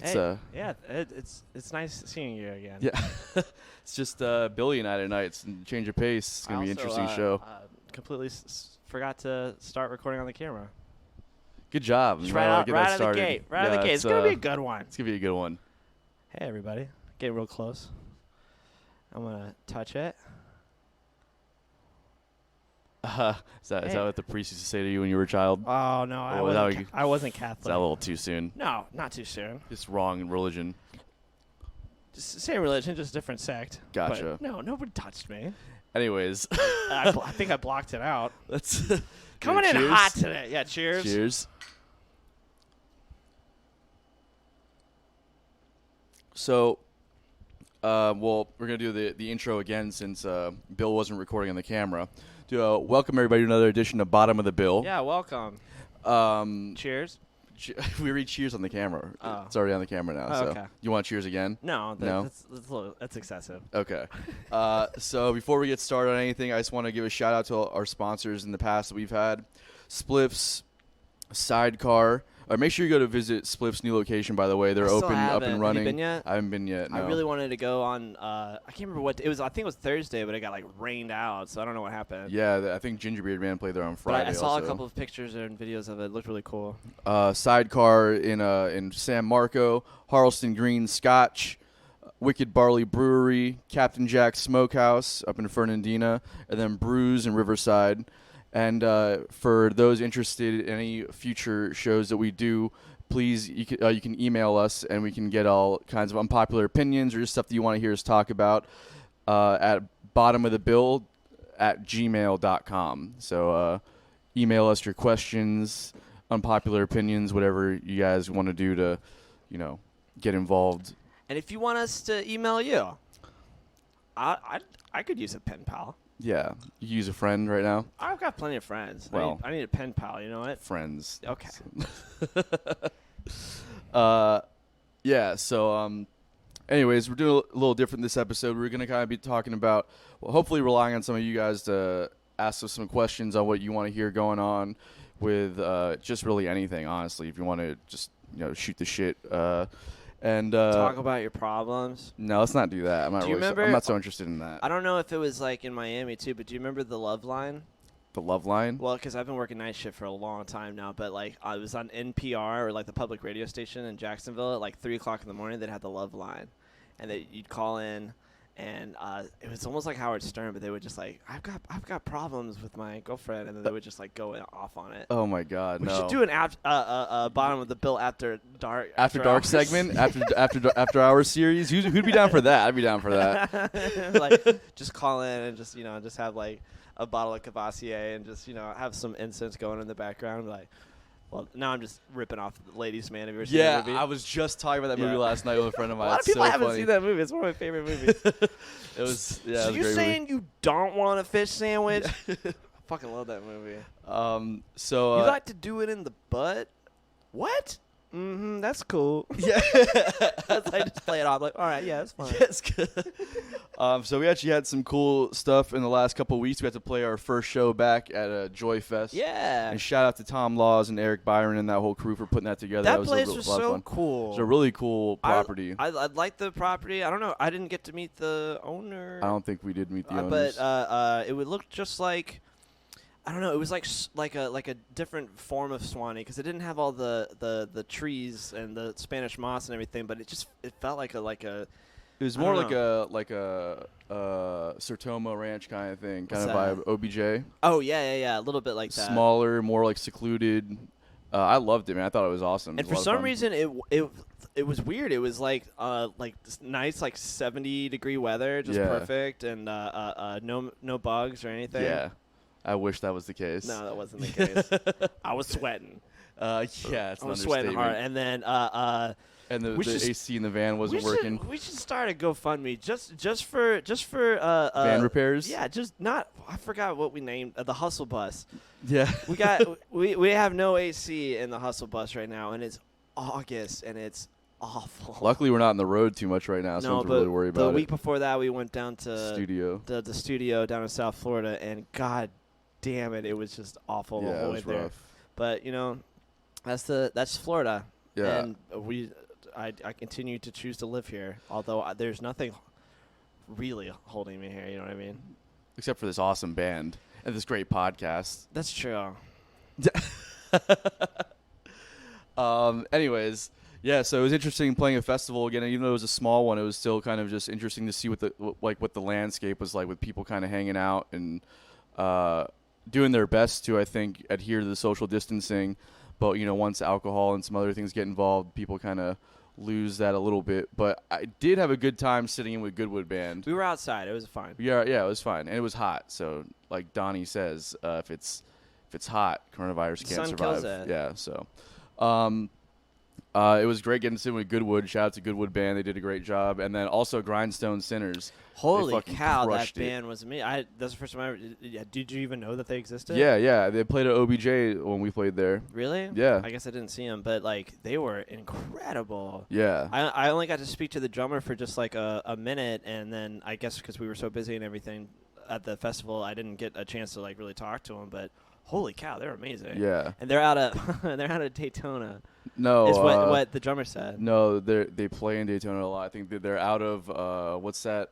It's it's nice seeing you again. yeah. It's just Billy and I tonight. It's a change of pace. It's gonna be an interesting show. Completely forgot to start recording on the camera. Good job. Just right out of the gate. Right out of the gate. It's gonna be a good one. It's gonna be a good one. Hey everybody, get real close. I'm gonna touch it. Is that what the priest used to say to you when you were a child? Oh no, I wasn't Catholic. Is that a little too soon? No, not too soon. It's wrong in religion. Just same religion, just different sect. Gotcha. But no, nobody touched me. Anyways, I think I blocked it out. Let's coming in hot today. Yeah, cheers. Cheers. So, we're gonna do the intro again since Bill wasn't recording on the camera. Welcome everybody to another edition of Bottom of the Bill. Yeah, welcome. Cheers. We read cheers on the camera. Oh. It's already on the camera now. So okay. You want cheers again? No. No? That's excessive. Okay. So before we get started on anything, I just want to give a shout out to our sponsors in the past that we've had. Spliffs, Sidecar. Make sure you go to visit Spliff's new location, by the way. They're open, up and running. Have you been yet? I haven't been yet, no. I really wanted to go on, I can't remember what, it was. I think it was Thursday, but it got, rained out, so I don't know what happened. Yeah, I think Gingerbeard Man played there on Friday. But I saw a couple of pictures and videos of it. It looked really cool. Sidecar in San Marco, Harleston Green Scotch, Wicked Barley Brewery, Captain Jack's Smokehouse up in Fernandina, and then Brews in Riverside. And for those interested in any future shows that we do, please, you can email us, and we can get all kinds of unpopular opinions or just stuff that you want to hear us talk about at bottomofthebill@gmail.com. So email us your questions, unpopular opinions, whatever you guys want to do to, get involved. And if you want us to email you, I could use a pen pal. Yeah. You use a friend right now? I've got plenty of friends. Well, I need a pen pal, you know what? Friends. Okay. Yeah, so anyways, we're doing a little different this episode. We're going to kind of be talking about, hopefully relying on some of you guys to ask us some questions on what you want to hear going on with just really anything, honestly, if you want to just, shoot the shit. And talk about your problems. No, let's not do that. I'm not so interested in that. I don't know if it was in Miami too, but do you remember the Love Line? The Love Line? Well, because I've been working night shift for a long time now, but I was on NPR or the public radio station in Jacksonville at 3 o'clock in the morning. They'd have the Love Line, and you'd call in, and it was almost like Howard Stern, but they would just I've got problems with my girlfriend, and then they would just go off on it. Oh my God! We should do an bottom of the bill after dark. After dark segment after our series. Who'd be down for that? I'd be down for that. Just call in and just have a bottle of Cavassier and just have some incense going in the background. Well, now I'm just ripping off Ladies Man. Have you ever seen that movie? Yeah, I was just talking about that movie last night with a friend of mine. A lot of people haven't seen that movie. It's one of my favorite movies. It was, yeah. So it was you're a great saying movie. you don't want a fish sandwich? I fucking love that movie. So you like to do it in the butt? What? Mm-hmm. That's cool. Yeah. I just play it off all right, yeah, that's fine. Yes. So we actually had some cool stuff in the last couple of weeks. We had to play our first show back at Joy Fest. Yeah. And shout out to Tom Laws and Eric Byron and that whole crew for putting that together. That was place was was a lot of so fun. cool. It's a really cool property. I like the property. I don't know. I didn't get to meet the owner. I don't think we did meet the owners. But it would look just like, I don't know. It was like a different form of Swanee because it didn't have all the trees and the Spanish moss and everything. But it felt like a. It was more like a Sertomo Ranch kind of thing, kind of vibe. OBJ. Oh yeah, a little bit like that. Smaller, more secluded. I loved it, man. I thought it was awesome. And for some reason, it was weird. It was this nice 70-degree weather, just perfect, and no bugs or anything. Yeah, I wish that was the case. No, that wasn't the case. I was sweating. Yeah, it's an understatement. I was sweating hard, and then. And the AC in the van wasn't working. We should start a GoFundMe just for van repairs. Yeah, just not. I forgot what we named the Hustle Bus. Yeah, we have no AC in the Hustle Bus right now, and it's August and it's awful. Luckily, we're not on the road too much right now, so I don't really worry about it. The week before that, we went down to the studio down in South Florida, and God damn it, it was just awful the whole way there. Rough. But that's Florida. Yeah. And I continue to choose to live here. Although there's nothing really holding me here. You know what I mean? Except for this awesome band and this great podcast. That's true. Anyways, yeah, so it was interesting playing a festival again. And even though it was a small one, it was still kind of just interesting to see what the landscape was like, with people kind of hanging out and doing their best to, I think, adhere to the social distancing. But once alcohol and some other things get involved, people kind of lose that a little bit. But I did have a good time sitting in with Goodwood Band. We were outside. It was fine. Yeah, it was fine, and it was hot. So, like Donnie says, if it's hot, coronavirus can't Sun survive. kills it. Yeah, so it was great getting to sit with Goodwood. Shout out to Goodwood Band; they did a great job. And then also Grindstone Sinners. Holy cow, that crushed it. band was me. That's the first time I ever. Did you even know that they existed? Yeah, they played at OBJ when we played there. Really? Yeah. I guess I didn't see them, but like they were incredible. Yeah. I only got to speak to the drummer for just like a minute, and then I guess because we were so busy and everything at the festival, I didn't get a chance to like really talk to him. But holy cow, they're amazing. Yeah. And they're out of Daytona. No. Is what the drummer said. No, they play in Daytona a lot. I think that they're out of what's that?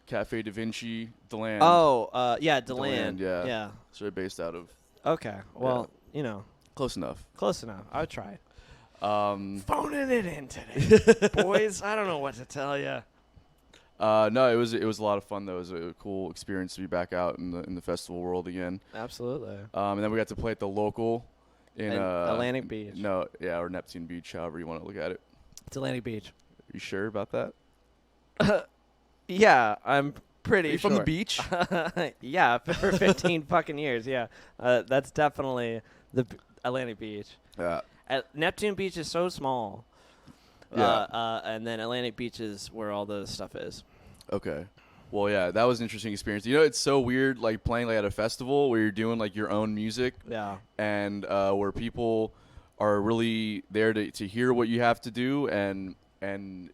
Cafe Da Vinci, DeLand. Oh, yeah, DeLand. Yeah. So they're based out of. Okay. Well, Close enough. Close enough. I would try. Phoning it in today, boys. I don't know what to tell you. No, it was a lot of fun though. It was a cool experience to be back out in the festival world again. Absolutely. And then we got to play at the local in Atlantic Beach. No, yeah, or Neptune Beach, however you want to look at it. It's Atlantic Beach. Are you sure about that? Yeah, I'm pretty Are you sure. from the beach? Yeah, for 15 fucking years. Yeah, that's definitely the Atlantic Beach. Yeah. Neptune Beach is so small. Yeah. And then Atlantic Beach is where all the stuff is. Okay. Well, yeah, that was an interesting experience. It's so weird, like playing like at a festival where you're doing like your own music. Yeah. And where people are really there to hear what you have to do and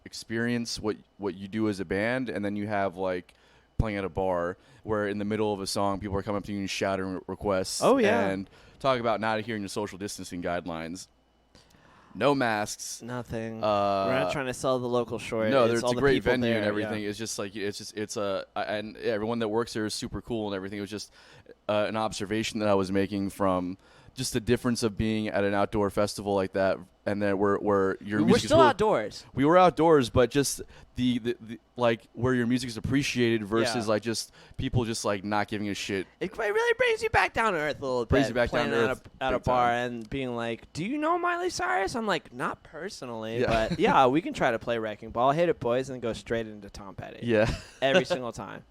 experience what you do as a band, and then you have like playing at a bar where in the middle of a song people are coming up to you and shouting requests. Oh yeah. And talk about not adhering to social distancing guidelines. No masks. Nothing. We're not trying to sell the local short. No, it's a great venue there, and everything. Yeah. It's just like and everyone that works there is super cool and everything. It was just an observation that I was making from just the difference of being at an outdoor festival like that, and then where your music We're is still outdoors. We were outdoors, but just the like where your music is appreciated versus like just people just like not giving a shit. It really brings you back down to earth a little bit. Brings you back down to earth at a big bar time. and being like, "Do you know Miley Cyrus?" I'm like, "Not personally, Yeah. but yeah, we can try to play Wrecking Ball, hit it, boys, and go straight into Tom Petty." Yeah, every single time.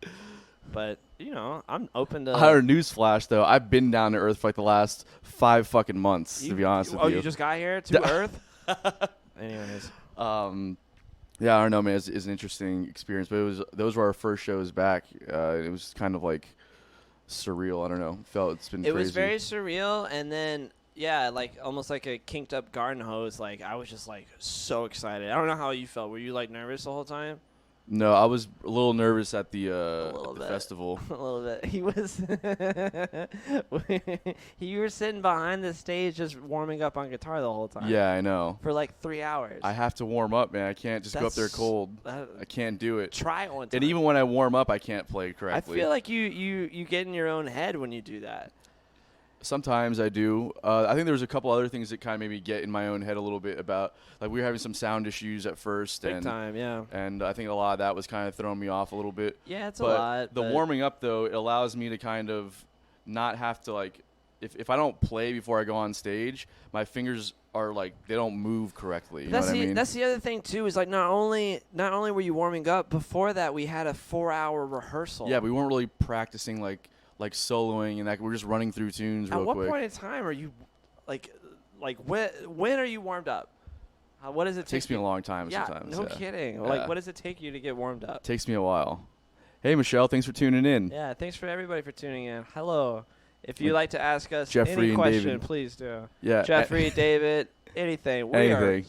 But I'm open to. I heard a newsflash though. I've been down to earth for like the last 5 fucking months. To be honest with you. Oh, you just got here to Earth. Anyways. Yeah, I don't know, man. It's an interesting experience, but those were our first shows back. It was kind of like surreal. I don't know. It's been. It crazy. was very surreal, and then like almost like a kinked up garden hose. Like I was just like so excited. I don't know how you felt. Were you like nervous the whole time? No, I was a little nervous at the festival. A little bit. He was. You were sitting behind the stage just warming up on guitar the whole time. Yeah, I know. For like 3 hours. I have to warm up, man. I can't just go up there cold. I can't do it. Try it one time. And even when I warm up, I can't play correctly. I feel like you get in your own head when you do that. Sometimes I do. I think there was a couple other things that kind of made me get in my own head a little bit about, like we were having some sound issues at first. Big time, yeah. And I think a lot of that was kind of throwing me off a little bit. Yeah, it's a lot. The warming up, though, it allows me to kind of not have to, like, if I don't play before I go on stage, my fingers are, like, they don't move correctly. You know what I mean? That's the other thing, too, is, like, not only were you warming up, before that we had a 4-hour rehearsal. Yeah, we weren't really practicing, like soloing and that. We're just running through tunes real quick. At what point in time are you, like when are you warmed up? What does it take? It takes me a long time sometimes. No kidding. Yeah. Like, what does it take you to get warmed up? Takes me a while. Hey, Michelle, thanks for tuning in. Yeah, thanks for everybody for tuning in. Hello. If you'd like to ask us Jeffrey any and question, David. please do. Yeah. Jeffrey, David, anything. We are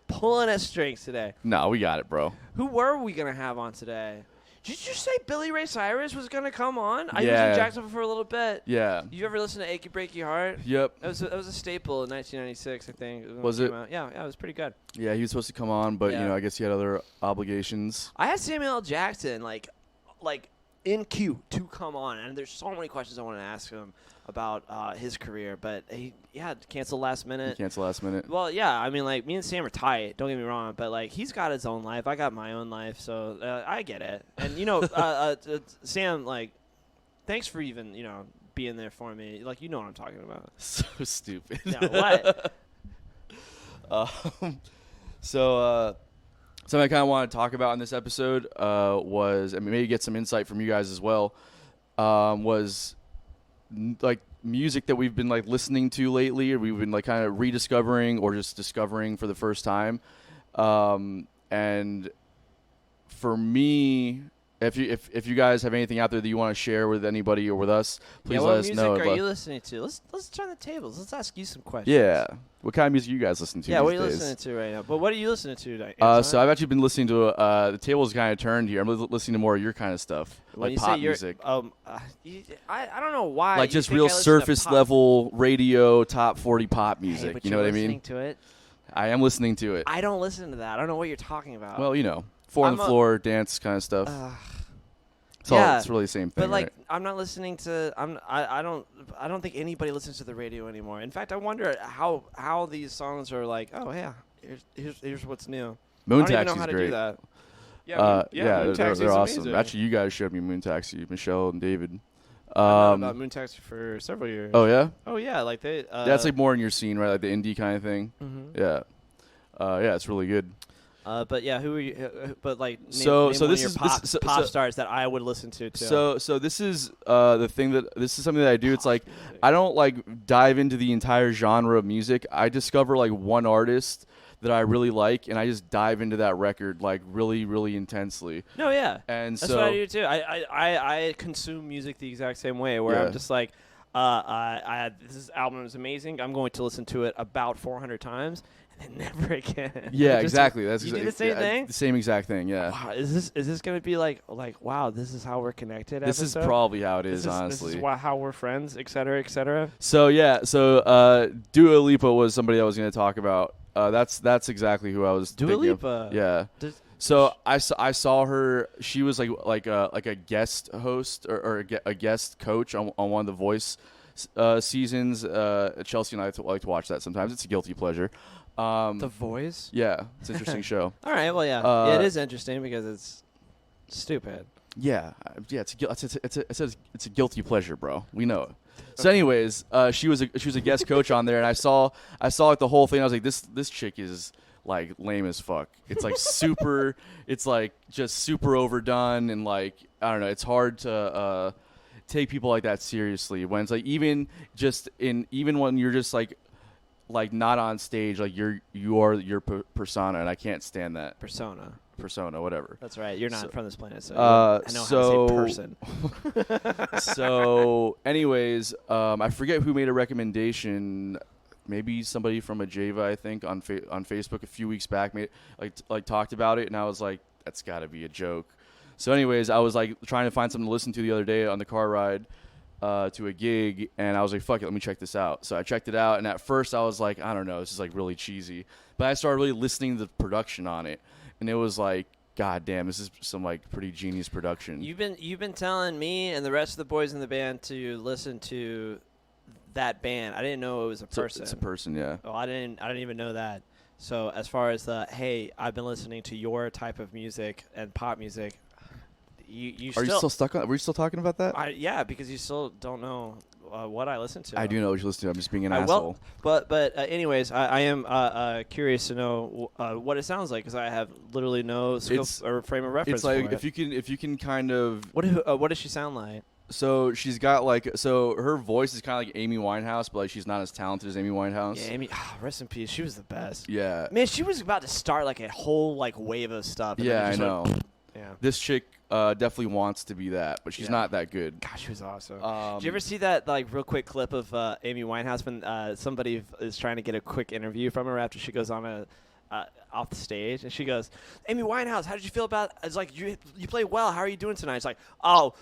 pulling at strings today. No, we got it, bro. Who were we going to have on today? Did you say Billy Ray Cyrus was gonna come on? I Yeah. was in Jacksonville for a little bit. Yeah. You ever listen to Achy Breaky Heart? Yep. That was a staple in 1996, I think. When Was it? it? Came out. Yeah, it was pretty good. Yeah, he was supposed to come on, but Yeah. I guess he had other obligations. I had Samuel L. Jackson like in queue to come on, and there's so many questions I want to ask him about his career, but he canceled last minute. Cancel last minute. Well, yeah, I mean, like, me and Sam are tight, don't get me wrong, but, like, he's got his own life. I got my own life, so I get it. And, Sam, like, thanks for even, being there for me. Like, you know what I'm talking about. So stupid. Yeah, what? Something I kind of want to talk about in this episode was, and maybe get some insight from you guys as well, was like music that we've been like listening to lately, or we've been like kind of rediscovering or just discovering for the first time. And for me, if you guys have anything out there that you want to share with anybody or with us, please let us know. What music are you listening to? Let's turn the tables. Let's ask you some questions. Yeah. What kind of music you guys listen to? Yeah, these what are you days? listening to right now? But what are you listening to tonight? So I've actually been listening to the tables kind of turned here. I'm listening to more of your kind of stuff, when like you pop say music, I don't know why. like you just think real I listen to surface pop. level radio top 40 pop Hey, music. but You know you're what I mean? listening to it. I am listening to it. I don't listen to that. I don't know what you're talking about. Well, four on the floor, dance kind of stuff. It's really the same thing. But like, right? I'm not listening to. I don't think anybody listens to the radio anymore. In fact, I wonder how these songs are like. Oh yeah, here's what's new. Moon I don't even know Taxi's how to great. do that. Yeah, Taxi's they're awesome. amazing. Actually, you guys showed me Moon Taxi, Michelle and David. I've known about Moon Taxi for several years. Oh yeah, Oh yeah, like they. that's like more in your scene, right? Like the indie kind of thing. Mm-hmm. Yeah, yeah, it's really good. But yeah, who are you? But like, name So one this of your is pop, this, so, pop so, stars that I would listen to too. So this is the thing this is something that I do. It's like I don't like dive into the entire genre of music. I discover like one artist that I really like, and I just dive into that record like really, really intensely. No, yeah, And that's so what I do too. I consume music the exact same way, where Yeah. I'm just like, this album is amazing. I'm going to listen to it about 400 times, and then never again. yeah, Just- exactly. That's you do the same thing. The same exact thing. Yeah. Wow, is this gonna be like wow? This is how we're connected. This is episode? probably how it is, This honestly. is how we're friends, et cetera, et cetera. So yeah, Dua Lipa was somebody I was going to talk about. That's exactly who I was Dua thinking of. Lipa. Yeah. So I saw her. She was like a guest host or a guest coach on one of the Voice seasons. Chelsea and I like to watch that sometimes. It's a guilty pleasure. The Voice. Yeah, it's an interesting show. All right. Well, yeah, it is interesting because it's stupid. Yeah, it's a guilty pleasure, bro. We know it. So, anyways, she was a guest coach on there, and I saw like the whole thing. I was like, this chick is like lame as fuck. It's like super. It's like just super overdone, and like I don't know. It's hard to take people like that seriously when it's like even when you're just like not on stage, like you are your persona, and I can't stand that persona, whatever. That's right. You're not from this planet, so I know so- how to say person. So, anyways, I forget who made a recommendation. Maybe somebody from Ajava, I think, on Facebook a few weeks back, made talked about it, and I was like, that's got to be a joke. So, anyways, I was like trying to find something to listen to the other day on the car ride to a gig, and I was like, fuck it, let me check this out. So I checked it out, and at first I was like, I don't know, this is like really cheesy. But I started really listening to the production on it, and it was like, god damn, this is some like pretty genius production. You've been telling me and the rest of the boys in the band to listen to that band. I didn't know it was a person. It's a person, yeah. Oh, I didn't even know that. So as far as hey, I've been listening to your type of music and pop music. You Are you still stuck on? Were you still talking about that? Yeah, because you still don't know what I listen to. I do know what you listen to. I'm just being an asshole. But anyways, I am curious to know what it sounds like because I have literally no scope or frame of reference. It's like for it. if you can kind of what does she sound like? So she's got her voice is kind of like Amy Winehouse, but like she's not as talented as Amy Winehouse. Yeah, Amy, rest in peace. She was the best. Yeah, man, she was about to start like a whole like wave of stuff. And yeah, I know. Yeah, this chick definitely wants to be that, but she's not that good. Gosh, she was awesome. Did you ever see that like real quick clip of Amy Winehouse when somebody is trying to get a quick interview from her after she goes on off the stage, and she goes, "Amy Winehouse, how did you feel about?" It's like you played well. How are you doing tonight? It's like, oh,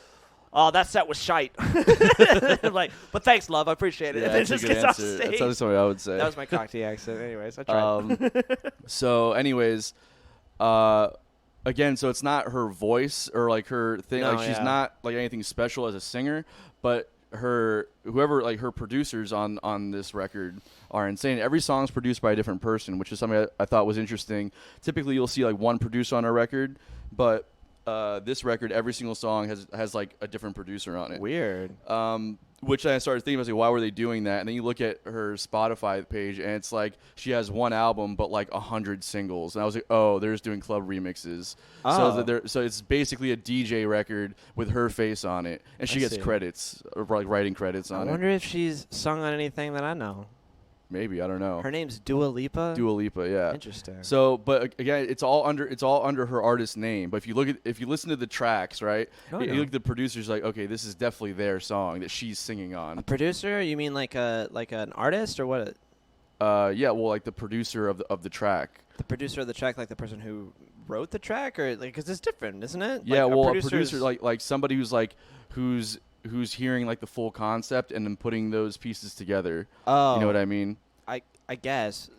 that set was shite. I'm like, but thanks, love, I appreciate it. Yeah, And then that's a just good gets off answer. stage. That's something I would say. That was my Cockney accent. Anyways, I tried. So, anyways, again, so it's not her voice or like her thing. No, like she's yeah. not like anything special as a singer, but whoever like her producers on this record are insane. Every song's produced by a different person, which is something I thought was interesting. Typically, you'll see like one producer on a record, but this record, every single song has like a different producer on it. Weird. Which I started thinking, I was like, why were they doing that? And then you look at her Spotify page, and it's like she has one album, but like 100 singles. And I was like, oh, they're just doing club remixes. Oh. So it's basically a DJ record with her face on it, and she I gets see. credits or like writing credits I on wonder it. if she's sung on anything that I know. Maybe, I don't know. Her name's Dua Lipa. Dua Lipa, yeah. Interesting. So, but again, it's all under her artist name. But if you listen to the tracks, right? Oh, you yeah. look at the producers, like, okay, this is definitely their song that she's singing on. A producer? You mean like an artist or what? Yeah, well, like the producer of the track. The producer of the track, like the person who wrote the track, or like, because it's different, isn't it? Yeah, like, well, a producer's- producer like somebody who's hearing like the full concept and then putting those pieces together. Oh, You know what I mean? I guess.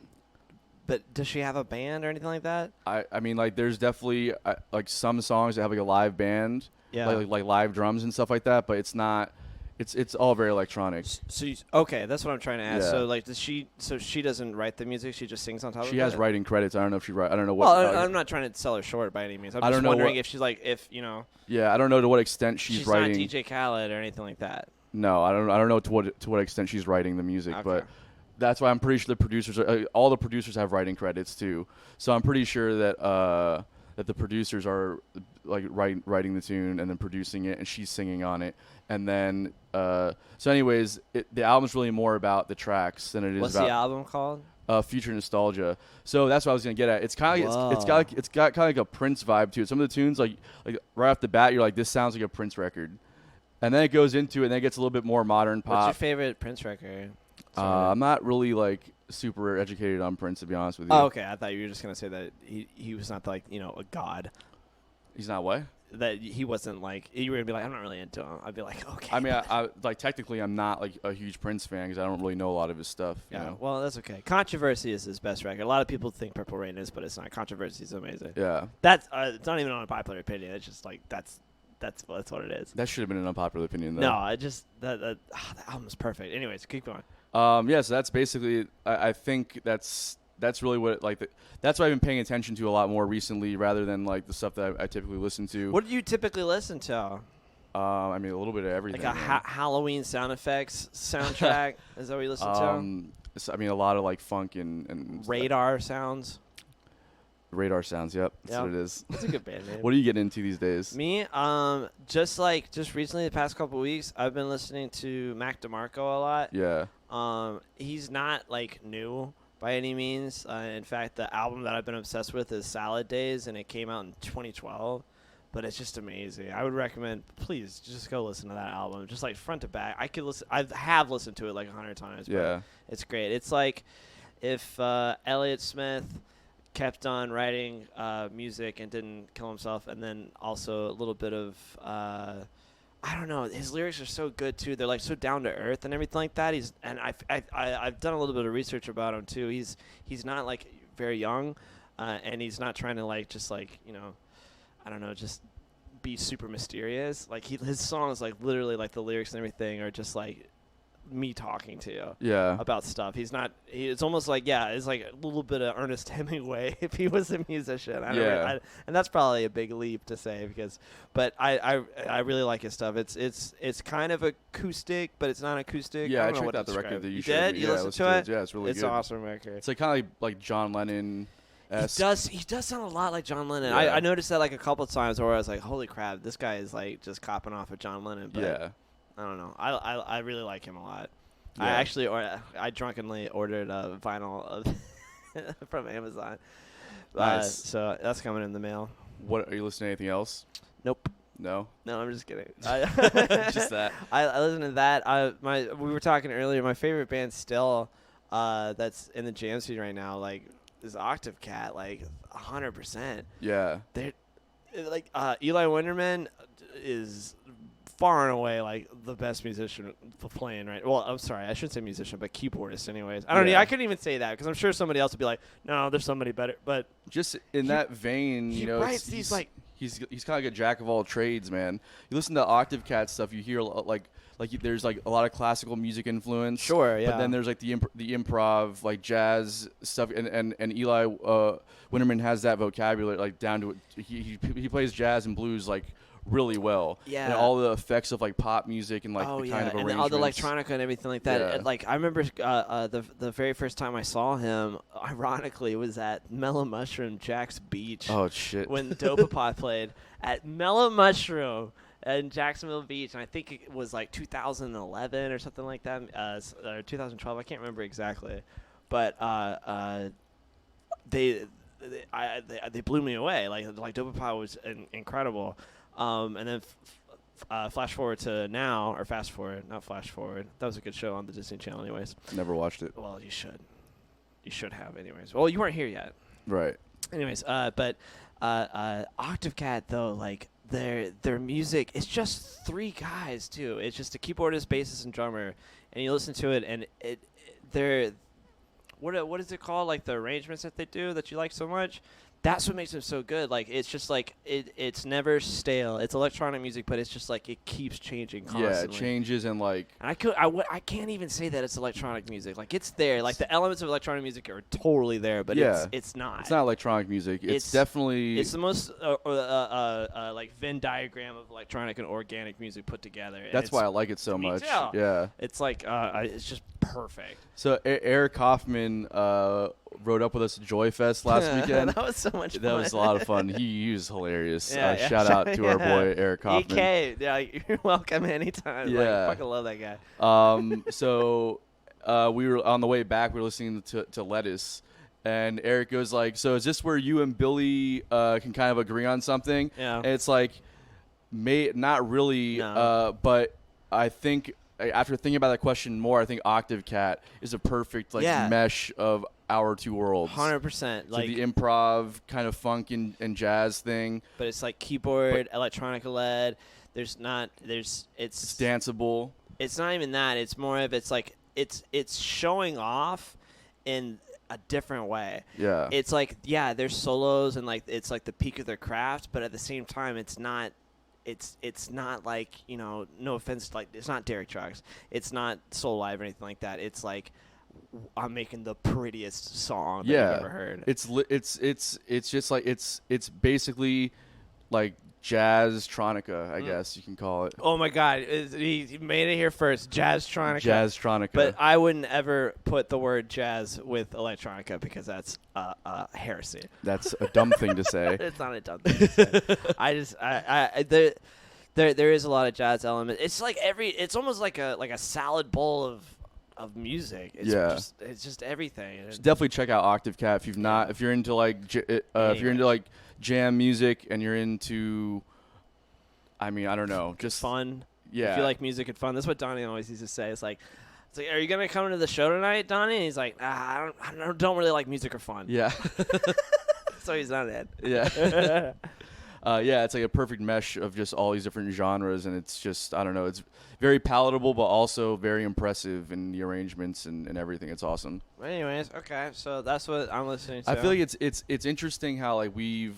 But does she have a band or anything like that? I mean, like there's definitely like some songs that have like a live band, Yeah. like live drums and stuff like that. But it's not. It's all very electronic. So okay, that's what I'm trying to ask. Yeah. So like, does she? So she doesn't write the music; she just sings on top of it. She has writing credits. I don't know if she write. I don't know what. Well, I'm not trying to sell her short by any means. I'm I just don't know wondering what- if she's like, if you know, Yeah, I don't know to what extent she's writing. not DJ Khaled or anything like that. No, I don't know to what extent she's writing the music, Okay. but that's why I'm pretty sure the producers all the producers have writing credits too. So I'm pretty sure that that the producers are like writing the tune and then producing it, and she's singing on it. And then so anyways, the album's really more about the tracks than it is What's about the album called? Future Nostalgia. So that's what I was gonna get at. It's kind of Whoa. it's got kind of like a Prince vibe to it. Some of the tunes like right off the bat, you're like, this sounds like a Prince record. And then it goes into it, and then it gets a little bit more modern pop. What's your favorite Prince record? I'm not really like super educated on Prince, to be honest with you. Oh, okay. I thought you were just gonna say that he was not like a god. He's not what? That he wasn't like you were gonna be like, I'm not really into him. I'd be like, okay. I mean, I like technically I'm not like a huge Prince fan because I don't really know a lot of his stuff. You yeah. know? Well, that's okay. Controversy is his best record. A lot of people think Purple Rain is, but it's not. Controversy is amazing. Yeah. That's it's not even an unpopular opinion. It's just like that's what it is. That should have been an unpopular opinion, though. No, I just that album is perfect. Anyways, keep going. Yeah. So that's basically. I think that's really what that's what I've been paying attention to a lot more recently, rather than like the stuff that I typically listen to. What do you typically listen to? I mean, a little bit of everything. Like a Halloween sound effects soundtrack? Is that what you listen to? So, I mean, a lot of like funk and Radar sounds. Radar sounds. Yep, that's Yeah. what it is. That's a good band name. What are you getting into these days? Me, just recently, the past couple of weeks, I've been listening to Mac DeMarco a lot. Yeah. He's not like new by any means. In fact, the album that I've been obsessed with is Salad Days, and it came out in 2012. But it's just amazing. I would recommend, please, just go listen to that album, just like front to back. I have listened to it like 100 times. Yeah. But it's great. It's like if Elliott Smith kept on writing music and didn't kill himself, and then also a little bit of I don't know, his lyrics are so good too. They're like so down to earth and everything like that. I've done a little bit of research about him too. He's not like very young, and he's not trying to like just like I don't know, just be super mysterious. Like his songs, like literally, like the lyrics and everything are just like me talking to you Yeah. about stuff. It's almost like it's like a little bit of Ernest Hemingway if he was a musician. And that's probably a big leap to say but I really like his stuff. It's kind of acoustic, but it's not acoustic. Yeah, I I don't know checked what to out the record describe that it. you showed did? me. You Yeah, listened let's to do it? it. Yeah, it's really It's good. an awesome record. It's like kind of like John Lennon. He does sound a lot like John Lennon. Yeah. I noticed that like a couple of times where I was like, holy crap, this guy is like just copping off of John Lennon. But Yeah. I don't know. I really like him a lot. Yeah. I drunkenly ordered a vinyl from Amazon. Nice. So that's coming in the mail. What are you listening to? Anything else? Nope. No. No, I'm just kidding. Just that. I listen to that. We were talking earlier. My favorite band still, that's in the jam scene right now. Like is Octave Cat, like 100%. Yeah. They're like Eli Winderman is far and away like the best musician for playing right. Well, I'm sorry, I shouldn't say musician, but keyboardist. Anyways, I don't know. I couldn't even say that because I'm sure somebody else would be like, no, there's somebody better. But just in that vein, he you know, writes these like. He's kind of like a jack of all trades, man. You listen to Octave Cat stuff, you hear like there's like a lot of classical music influence. Sure, yeah. But then there's like the improv, like jazz stuff, and Eli Winterman has that vocabulary like down to it. He plays jazz and blues like really well. Yeah. And all the effects of like pop music and like the kind of arrangements. And all the electronica and everything like that. Yeah. Like I remember the very first time I saw him, ironically, was at Mellow Mushroom Jack's Beach. Oh shit. When Dopapod played at Mellow Mushroom in Jacksonville Beach, and I think it was like 2011 or something like that, or 2012. I can't remember exactly, but they blew me away. Like Dopapod was incredible. And then flash forward to now, or fast forward, not flash forward. That was a good show on the Disney Channel, anyways. Never watched it. Well, you should. You should have, anyways. Well, you weren't here yet. Right. Anyways, but Octave Cat, though, like their music, it's just three guys too. It's just a keyboardist, bassist, and drummer, and you listen to it, and they're what is it called? Like the arrangements that they do that you like so much. That's what makes them so good. Like it's just like it's never stale. It's electronic music, but it's just like it keeps changing constantly. Yeah, it changes and like. And I can't even say that it's electronic music. Like it's there. Like the elements of electronic music are totally there, but it's not. It's not electronic music. It's definitely. It's the most like Venn diagram of electronic and organic music put together. That's why I like it so much. Too. Yeah. It's like it's just perfect. So Eric Hoffman rode up with us at Joy Fest last weekend. That was so much fun. That was a lot of fun. He was hilarious. Yeah, shout out to our boy Eric Hoffman. EK, yeah, you're welcome anytime. Yeah. Like, I fucking love that guy. So we were on the way back. We were listening to Lettuce, and Eric goes like, "So is this where you and Billy can kind of agree on something?" Yeah. And it's like, not really. No. But I think after thinking about that question more, I think Octave Cat is a perfect mesh of our two worlds. 100%. Like the improv kind of funk and jazz thing. But it's like keyboard, electronica led. It's danceable. It's not even that. It's more of it's showing off in a different way. Yeah. It's like there's solos and like it's like the peak of their craft, but at the same time it's not like, no offense, like it's not Derek Trucks. It's not Soul Live or anything like that. It's like I'm making the prettiest song that you've ever heard. It's just like it's basically like jazz-tronica, I guess you can call it. Oh my God, he made it here first. Jazz-tronica. Jazz-tronica. But I wouldn't ever put the word jazz with electronica because that's heresy. That's a dumb thing to say. It's not a dumb thing to say. There is a lot of jazz element. It's like it's almost like a salad bowl of music. It's just everything. Just definitely check out Octave Cat if you're into like if you're into like jam music and you're into, I don't know, just fun. Yeah. If you like music and fun, that's what Donnie always used to say. It's like, are you gonna come to the show tonight, Donnie? And he's like, I don't really like music or fun. Yeah. So he's not in. Yeah. It's like a perfect mesh of just all these different genres, and it's just, I don't know, it's very palatable, but also very impressive in the arrangements and everything. It's awesome. Anyways, okay, so that's what I'm listening to. I feel like it's interesting how like we've,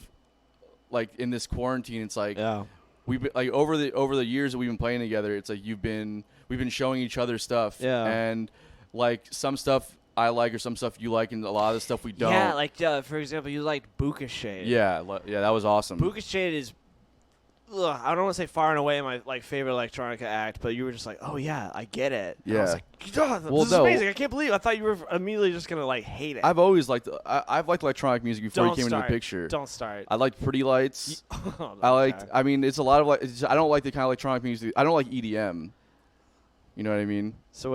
like in this quarantine, it's like we've been, like over the years that we've been playing together, it's like we've been showing each other stuff, and like some stuff I like or some stuff you like, and a lot of the stuff we don't. Yeah, like for example, you liked Buka Shade. Yeah, that was awesome. Buka Shade is, I don't want to say far and away my favorite electronica act, but you were just like, oh yeah, I get it. And I was like, this is amazing. I can't believe I thought you were immediately just gonna like hate it. I've always liked I've liked electronic music before you came into the picture. Don't start. I liked Pretty Lights. It's a lot of I don't like the kind of electronic music. I don't like EDM. You know what I mean? So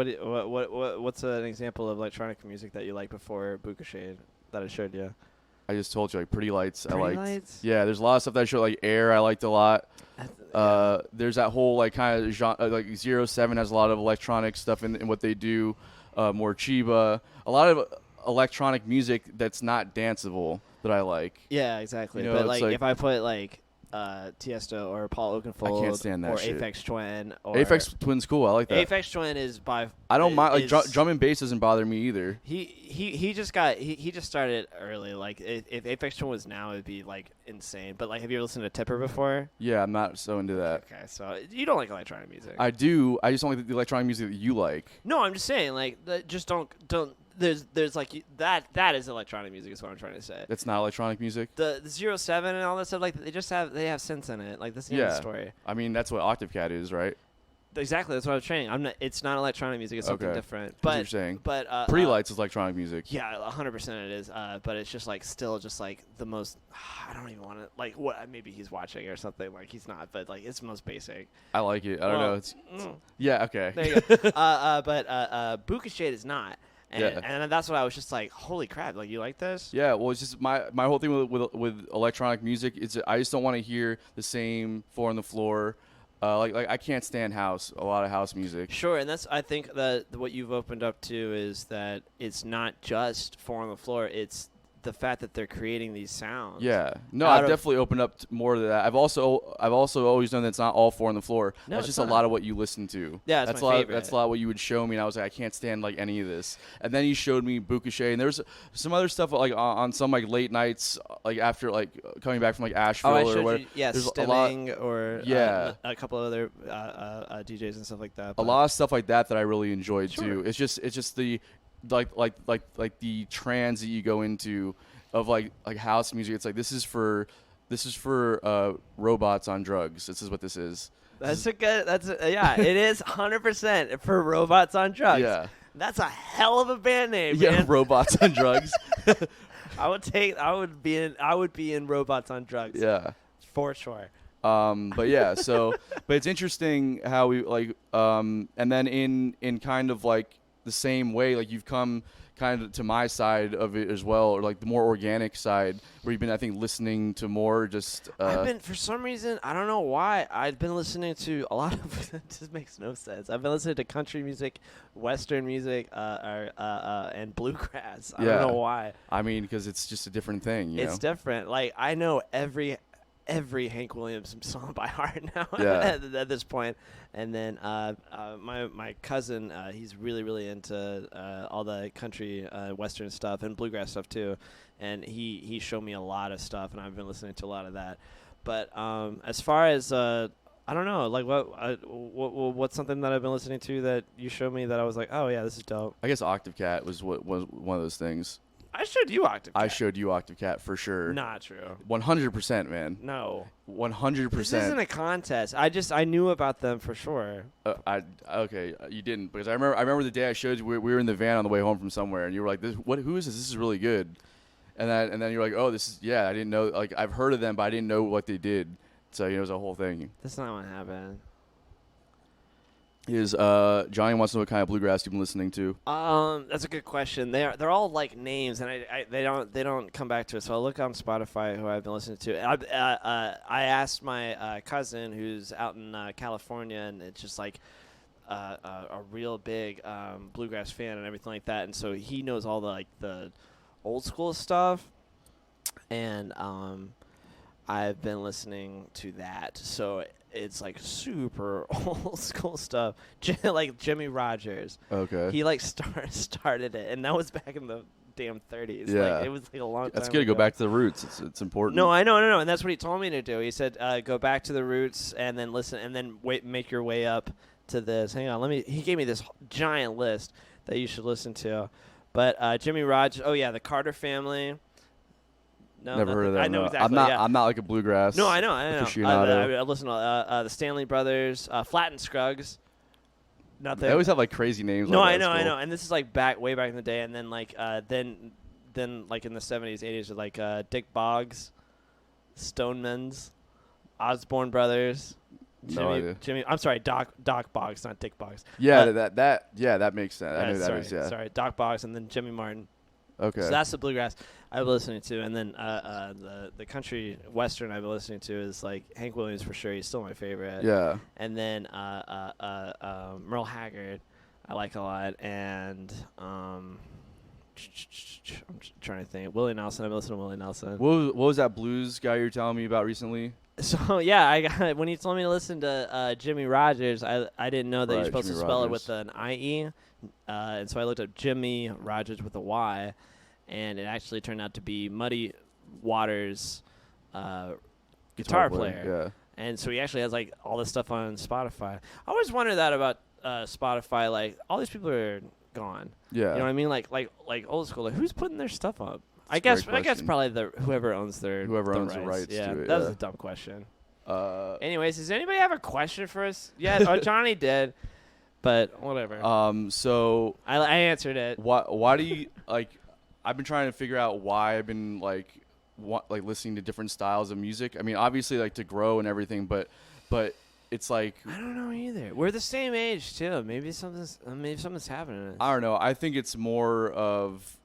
what's an example of electronic music that you liked before Buka Shade that I showed you? I just told you, like Pretty Lights. Pretty Lights? Yeah, there's a lot of stuff that I showed, like Air. I liked a lot. There's that whole like kind of genre, like 07 has a lot of electronic stuff in what they do. More Chiba. A lot electronic music that's not danceable that I like. Yeah, exactly. You know, but it's like if I put like Tiesto or Paul Oakenfold I can't stand that or shit. Aphex Twin or Aphex Twin's cool. I like that. Aphex Twin is by I don't mind like is- drum and bass doesn't bother me either. He just started early. Like if Aphex Twin was now, it'd be like insane. But like, have you ever listened to Tipper before? Yeah, I'm not so into that. Okay, so you don't like electronic music. I do. I just don't like the electronic music that you like. No, I'm just saying like just don't. There's like that is electronic music is what I'm trying to say. That's not electronic music. The 07 and all that stuff like they have synths in it. Like that's the end of the story. I mean, that's what Octave Cat is, right? Exactly, that's what I was saying. It's not electronic music. It's something different. But you're saying. But Pretty Lights is electronic music. Yeah, 100% it is. But it's just like still just like the most. I don't even want to like what. Maybe he's watching or something. Like he's not, but like it's the most basic. I like it. I don't know. It's yeah. Okay. There you go. But Buka Shade is not. And that's what I was just like, holy crap! Like you like this? Yeah. Well, it's just my whole thing with electronic music is I just don't want to hear the same four on the floor. Like I can't stand a lot of house music. Sure, and that's I think that what you've opened up to is that it's not just four on the floor. It's the fact that they're creating these sounds. Yeah. No, I've definitely opened up more to that. I've also always known that it's not all four on the floor. No, that's just a lot of what you listen to. Yeah, that's my favorite. That's a lot of what you would show me, and I was like, I can't stand like any of this. And then you showed me Bukashe, and there's some other stuff like on some like late nights, like after like coming back from like Asheville or whatever. There's Stimming or a couple of other DJs and stuff like that. A lot of stuff like that I really enjoyed too. It's just the like the trance that you go into of like house music. It's like this is for robots on drugs. This is what this is. Yeah, it is 100% for robots on drugs. Yeah. That's a hell of a band name, yeah, man. Robots on drugs. I would be in Robots on Drugs. Yeah. For sure. But yeah, but it's interesting how we like and then in kind of like the same way, like you've come kind of to my side of it as well, or like the more organic side where you've been, I think, listening to more just I've been, for some reason, I don't know why, I've been listening to a lot of it just makes no sense. I've been listening to country music, western music, and bluegrass. I don't know why. I mean, because it's just a different thing, It's different. Like I know every Hank Williams song by heart now at this point. And then my cousin, he's really into all the country western stuff and bluegrass stuff too. And he showed me a lot of stuff, and I've been listening to a lot of that. But as far as I don't know, like what's something that I've been listening to that you showed me that I was like, oh yeah, this is dope. I guess Octave Cat was one of those things. I showed you Octave Cat. I showed you Octave Cat for sure. Not true. 100%, man. No. 100%. This isn't a contest. I knew about them for sure. Okay, you didn't, because I remember the day I showed you. We were in the van on the way home from somewhere, and you were like, who is this? This is really good. And then you're like, oh, this is I didn't know. Like I've heard of them, but I didn't know what they did. So it was a whole thing. That's not what happened. Johnny wants to know what kind of bluegrass you've been listening to. That's a good question. They're all like names, and they don't come back to it. So I'll look on Spotify who I've been listening to. I asked my cousin who's out in California, and it's just like a real big bluegrass fan and everything like that. And so he knows all the old school stuff, and I've been listening to that. So it's like super old school stuff, like Jimmy Rogers. Okay. He like started it, and that was back in the damn 30s. Yeah. Like, it was like a long time. That's good to go back to the roots. It's important. No, I know, and that's what he told me to do. He said, go back to the roots and then listen, and then make your way up to this. Hang on, he gave me this giant list that you should listen to. But Jimmy Rogers, the Carter Family. No, never heard of that. I know exactly. I'm not like a bluegrass. No, I know. Aficionado. I listen to the Stanley Brothers, Flatt and Scruggs. Nothing. They always have like crazy names. No, like I that. know. And this is like way back in the day. And then like then like in the 70s, 80s, with like Dick Boggs, Stonemans, Osborne Brothers. No idea. I'm sorry, Doc Boggs, not Dick Boggs. Yeah, that makes sense. I knew that was Sorry, Doc Boggs, and then Jimmy Martin. Okay. So that's the bluegrass I've been listening to, and then the country western I've been listening to is like Hank Williams for sure. He's still my favorite. Yeah. And then Merle Haggard I like a lot, and I'm trying to think. Willie Nelson. I've been listening to Willie Nelson. What was that blues guy you were telling me about recently? So yeah, I got when he told me to listen to Jimmy Rogers, I didn't know that you're supposed Jimmy to spell it Rogers. with an IE, and so I looked up Jimmy Rogers with a Y, and it actually turned out to be Muddy Waters' guitar player. Yeah. And so he actually has like all this stuff on Spotify. I always wonder that about Spotify. Like all these people are gone. Yeah. You know what I mean? Like old school. Like who's putting their stuff up? I a guess great question. probably whoever owns the rights Yeah, to it, that was yeah. a dumb question. Anyways, does anybody have a question for us? Yeah, Johnny did, but whatever. So I answered it. why do you like? I've been trying to figure out why I've been like listening to different styles of music. I mean, obviously like to grow and everything, but it's like I don't know either. We're the same age too. Maybe something's happening. I don't know. I think it's more of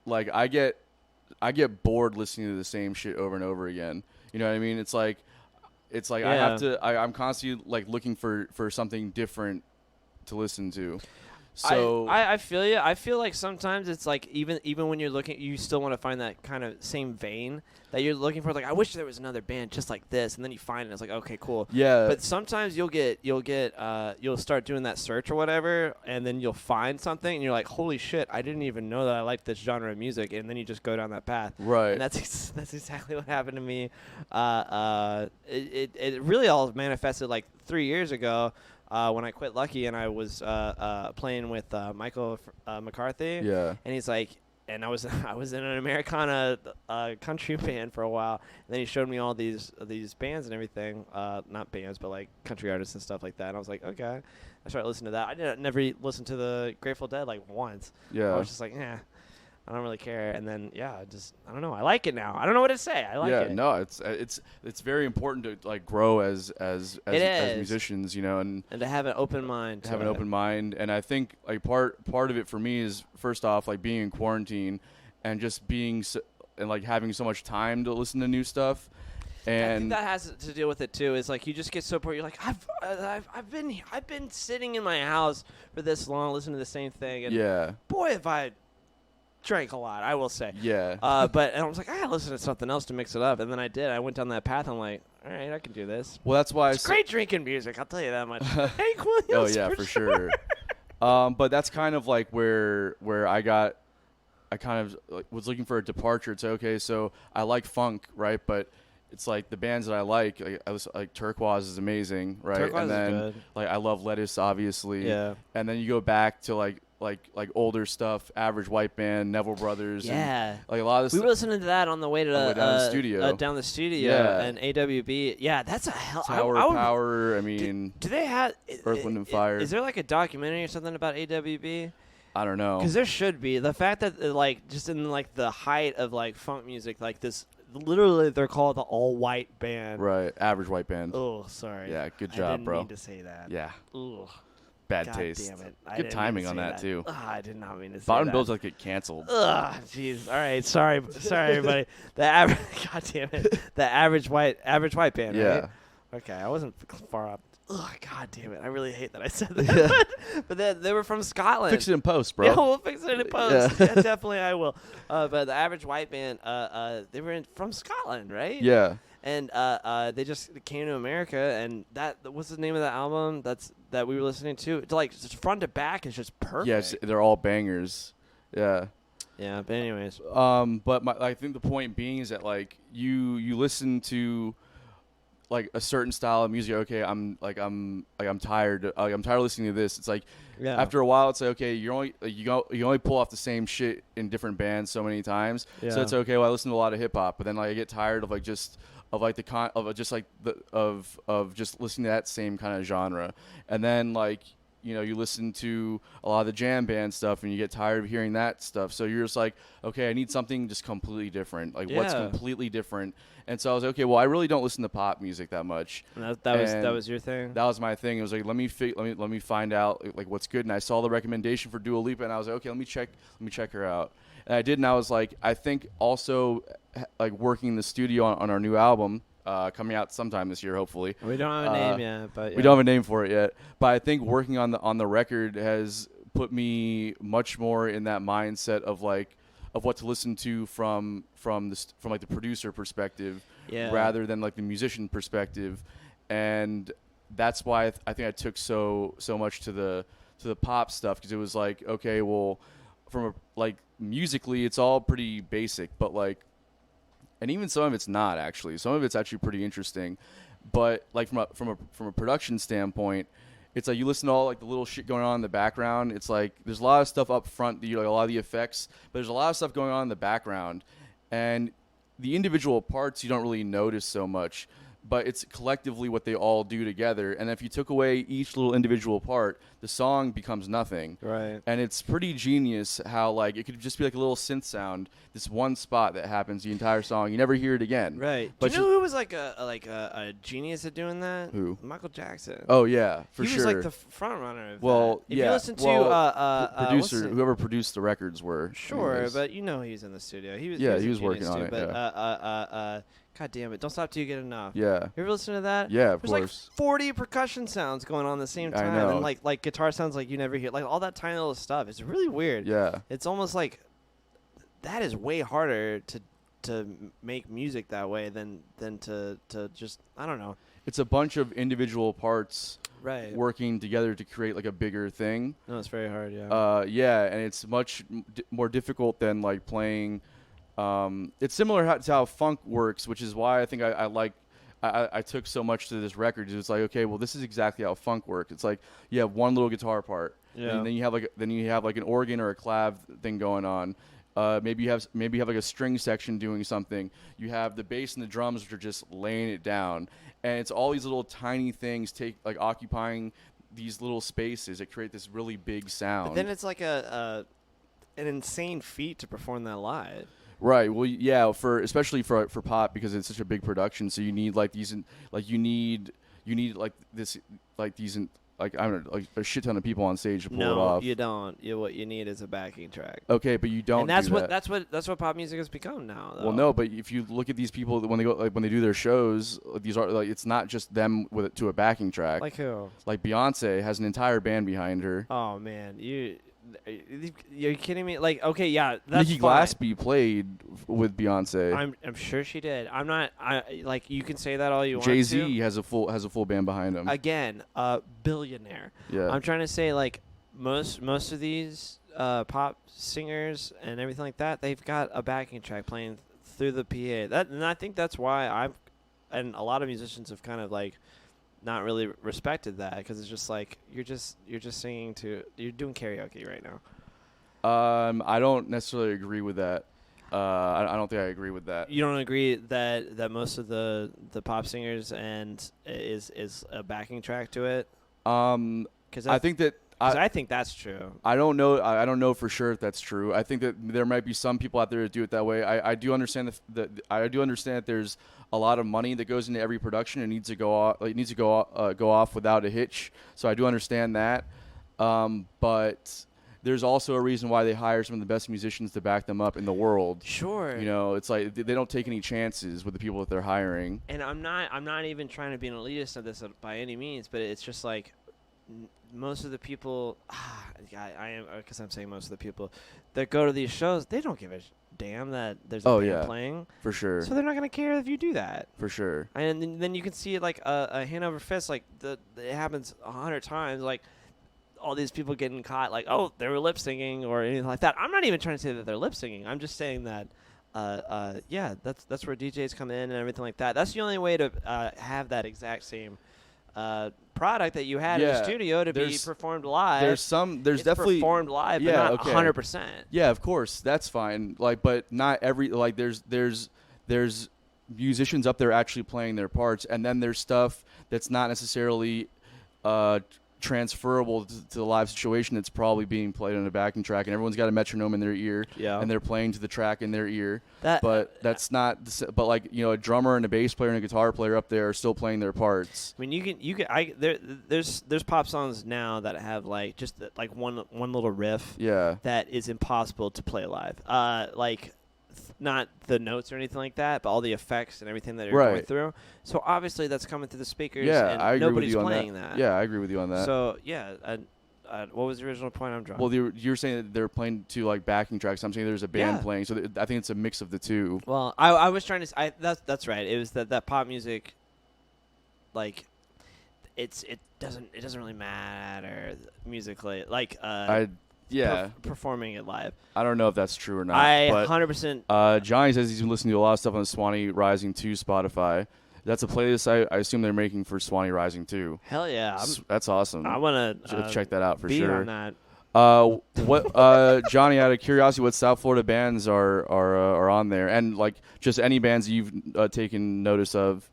like I get bored listening to the same shit over and over again. You know what I mean? It's like I have to. I'm constantly like looking for something different to listen to. So I feel you. I feel like sometimes it's like even when you're looking, you still want to find that kind of same vein that you're looking for. Like I wish there was another band just like this, and then you find it. It's like okay, cool. yeah. But sometimes you'll start doing that search or whatever, and then you'll find something, and you're like, holy shit, I didn't even know that I liked this genre of music, and then you just go down that path. Right. And that's exactly what happened to me. It really all manifested like 3 years ago. When I quit Lucky and I was playing with Michael McCarthy, Yeah. and he's like, and I was in an Americana country band for a while, and then he showed me all these bands and everything, not bands but like country artists and stuff like that. And I was like, okay, I started listening to that. I never listened to the Grateful Dead like once. Yeah. I was just like, I don't really care. And then I don't know. I like it now. I don't know what to say. I like it. Yeah, no, it's very important to like grow as musicians, you know, and to have an open mind. have an open mind. And I think like part of it for me is first off like being in quarantine and just being and like having so much time to listen to new stuff. And I think that has to deal with it too. Is like you just get so bored. You're like, I've been sitting in my house for this long, listening to the same thing. And yeah, boy, have I drank a lot, I will say. yeah. But I was like, I gotta listen to something else to mix it up. And then I did. I went down that path. I'm like, all right, I can do this. Well, that's why It's great drinking music. I'll tell you that much. Hank Oh Williams. yeah, for sure. But that's kind of like where I kind of like, was looking for a departure. It's okay, so I like funk, right? But it's like the bands that I like Turquoise is amazing, right? Turquoise and then is good. like I love Lettuce, obviously. Yeah. And then you go back to like older stuff, Average White Band, Neville Brothers. Yeah. And, like a lot of We were listening to that on the way to down the studio. Down the studio. Yeah. And AWB. Yeah, that's a hell. Tower I of would, Power. I mean, do they have Earth, Wind, and Fire. Is there like a documentary or something about AWB? I don't know. Because there should be. The fact that like just in like the height of like funk music, like this, literally they're called the all white band. Right, Average White Band. Oh, sorry. Yeah, good I job, didn't bro. mean to say that. Yeah, Ugh. bad God taste. damn it. I Good didn't timing mean to on say that too. Ugh, I did not mean to say Bottom that. bills like get canceled. Ugh, jeez. All right, sorry, everybody. The average, God damn it, the average white band. Yeah. Right? Okay, I wasn't far up. Ugh, God damn it, I really hate that I said that. But they were from Scotland. Fix it in post, bro. Yeah, we'll fix it in post. Yeah. Yeah, definitely, I will. But the average white band, they were from Scotland, right? Yeah. And they just came to America, and what's the name of the album that we were listening to? It's like just front to back is just perfect. Yes, they're all bangers. Yeah. Yeah, but anyways. But I think the point being is that like you listen to like a certain style of music. Okay, I'm tired. I'm tired of listening to this. It's like after a while, it's like okay, you only pull off the same shit in different bands so many times. Yeah. So it's okay. Well, I listen to a lot of hip hop, but then like I get tired of just listening to that same kind of genre, and then like you listen to a lot of the jam band stuff and you get tired of hearing that stuff. So you're just like, okay, I need something just completely different. Like what's completely different? And so I was like, okay, well, I really don't listen to pop music that much. And that was your thing. That was my thing. It was like, let me find out like what's good. And I saw the recommendation for Dua Lipa and I was like, okay, let me check her out. And I did. And I was like, I think also like working in the studio on our new album, coming out sometime this year, hopefully. We don't have a name yet, but we don't have a name for it yet. But I think working on the record has put me much more in that mindset of like of what to listen to from like the producer perspective Yeah. rather than like the musician perspective, and that's why I think I took so much to the pop stuff, because it was like, okay, well, from like musically it's all pretty basic, but like, and even some of it's not actually. Some of it's actually pretty interesting, but like from a production standpoint, it's like you listen to all like the little shit going on in the background. It's like there's a lot of stuff up front, like a lot of the effects, but there's a lot of stuff going on in the background, and the individual parts you don't really notice so much, but it's collectively what they all do together. And if you took away each little individual part, the song becomes nothing. Right. And it's pretty genius how like it could just be like a little synth sound, this one spot that happens the entire song. You never hear it again. Right. But Do you know who was like a genius at doing that? Who? Michael Jackson. Oh yeah, for he sure. was like the front runner of well, that. If yeah. you listen to producer, whoever produced the records were. Sure, anyways. but you know he's in the studio. He was. Yeah, he he was was working a on genius it, too, But God damn it! Don't stop till you get enough. Yeah. You ever listen to that? Yeah, of There's course. like 40 percussion sounds going on at the same I time, know. and like guitar sounds like you never hear. Like all that tiny little stuff. It's really weird. Yeah. It's almost like that is way harder to make music that way than to just, I don't know. It's a bunch of individual parts Right. working together to create like a bigger thing. No, it's very hard. Yeah. Yeah, and it's much more difficult than like playing. It's similar to how funk works, which is why I think I took so much to this record. It's like, okay, well, this is exactly how funk works. It's like you have one little guitar part, Yeah. and then you have like an organ or a clav thing going on. Maybe you have like a string section doing something. You have the bass and the drums, which are just laying it down, and it's all these little tiny things occupying these little spaces that create this really big sound. But then it's like an insane feat to perform that live. Right. Well, yeah. Especially for pop, because it's such a big production, so you need like these, like you need like this, like these, like I don't know, like a shit ton of people on stage to pull it off. No, you don't. What you need is a backing track. Okay, but you don't. And that's do what that. that's what pop music has become now. Though. Well, no, but if you look at these people when they do their shows, these are like it's not just them with it to a backing track. Like who? Like Beyonce has an entire band behind her. Oh man, you're kidding me? Like, okay, yeah, that's Nikki fine. Glaspie played with Beyonce. I'm sure she did. I'm not. Like you can say that all you want to. Jay-Z has a full band behind him. Again, billionaire. Yeah. I'm trying to say like most of these pop singers and everything like that, they've got a backing track playing through the PA. And I think that's why and a lot of musicians have kind of like not really respected that, because it's just like you're just singing you're doing karaoke right now. I don't necessarily agree with that. I don't think I agree with that. You don't agree that most of the pop singers and is a backing track to it? Because I think that I think that's true. I don't know. I don't know for sure if that's true. I think that there might be some people out there that do it that way. I do understand I do understand that there's a lot of money that goes into every production and needs to go off. It needs to go off without a hitch. So I do understand that. But there's also a reason why they hire some of the best musicians to back them up in the world. Sure. You know, it's like they don't take any chances with the people that they're hiring. And I'm not even trying to be an elitist of this by any means, but it's just like most of the people, I am, because I'm saying most of the people that go to these shows, they don't give a damn that there's a band playing. For sure. So they're not going to care if you do that. For sure. And then you can see it like a hand over fist, like it happens 100 times, like all these people getting caught, like, oh, they were lip syncing or anything like that. I'm not even trying to say that they're lip syncing. I'm just saying that, yeah, that's where DJs come in and everything like that. That's the only way to have that exact same product that you had in the studio to be performed live. There's definitely performed live, but not 100%. Yeah, of course, that's fine. Like, but not every there's musicians up there actually playing their parts, and then there's stuff that's not necessarily transferable to the live situation that's probably being played on a backing track, and everyone's got a metronome in their ear, and they're playing to the track in their ear. But that's not. But like, you know, a drummer and a bass player and a guitar player up there are still playing their parts. I mean, there's pop songs now that have like just like one little riff. Yeah. That is impossible to play live. Like. Not the notes or anything like that, but all the effects and everything that you're going through. So obviously that's coming through the speakers, and I agree nobody's with you playing on that. Yeah, I agree with you on that. So yeah, what was the original point? I'm drunk. Well, you're saying that they're playing to like backing tracks. I'm saying there's a band Yeah. playing, so I think it's a mix of the two. Well, I was trying to. That's right. It was that pop music. Like, it doesn't really matter musically. Like performing it live. I don't know if that's true or not. I but 100%. Johnny says he's been listening to a lot of stuff on the Swanee Rising 2 Spotify. That's a playlist I assume they're making for Swanee Rising 2. Hell yeah! That's awesome. I want Should check that out for be sure. on that. What Johnny, out of curiosity, what South Florida bands are on there, and like just any bands you've taken notice of,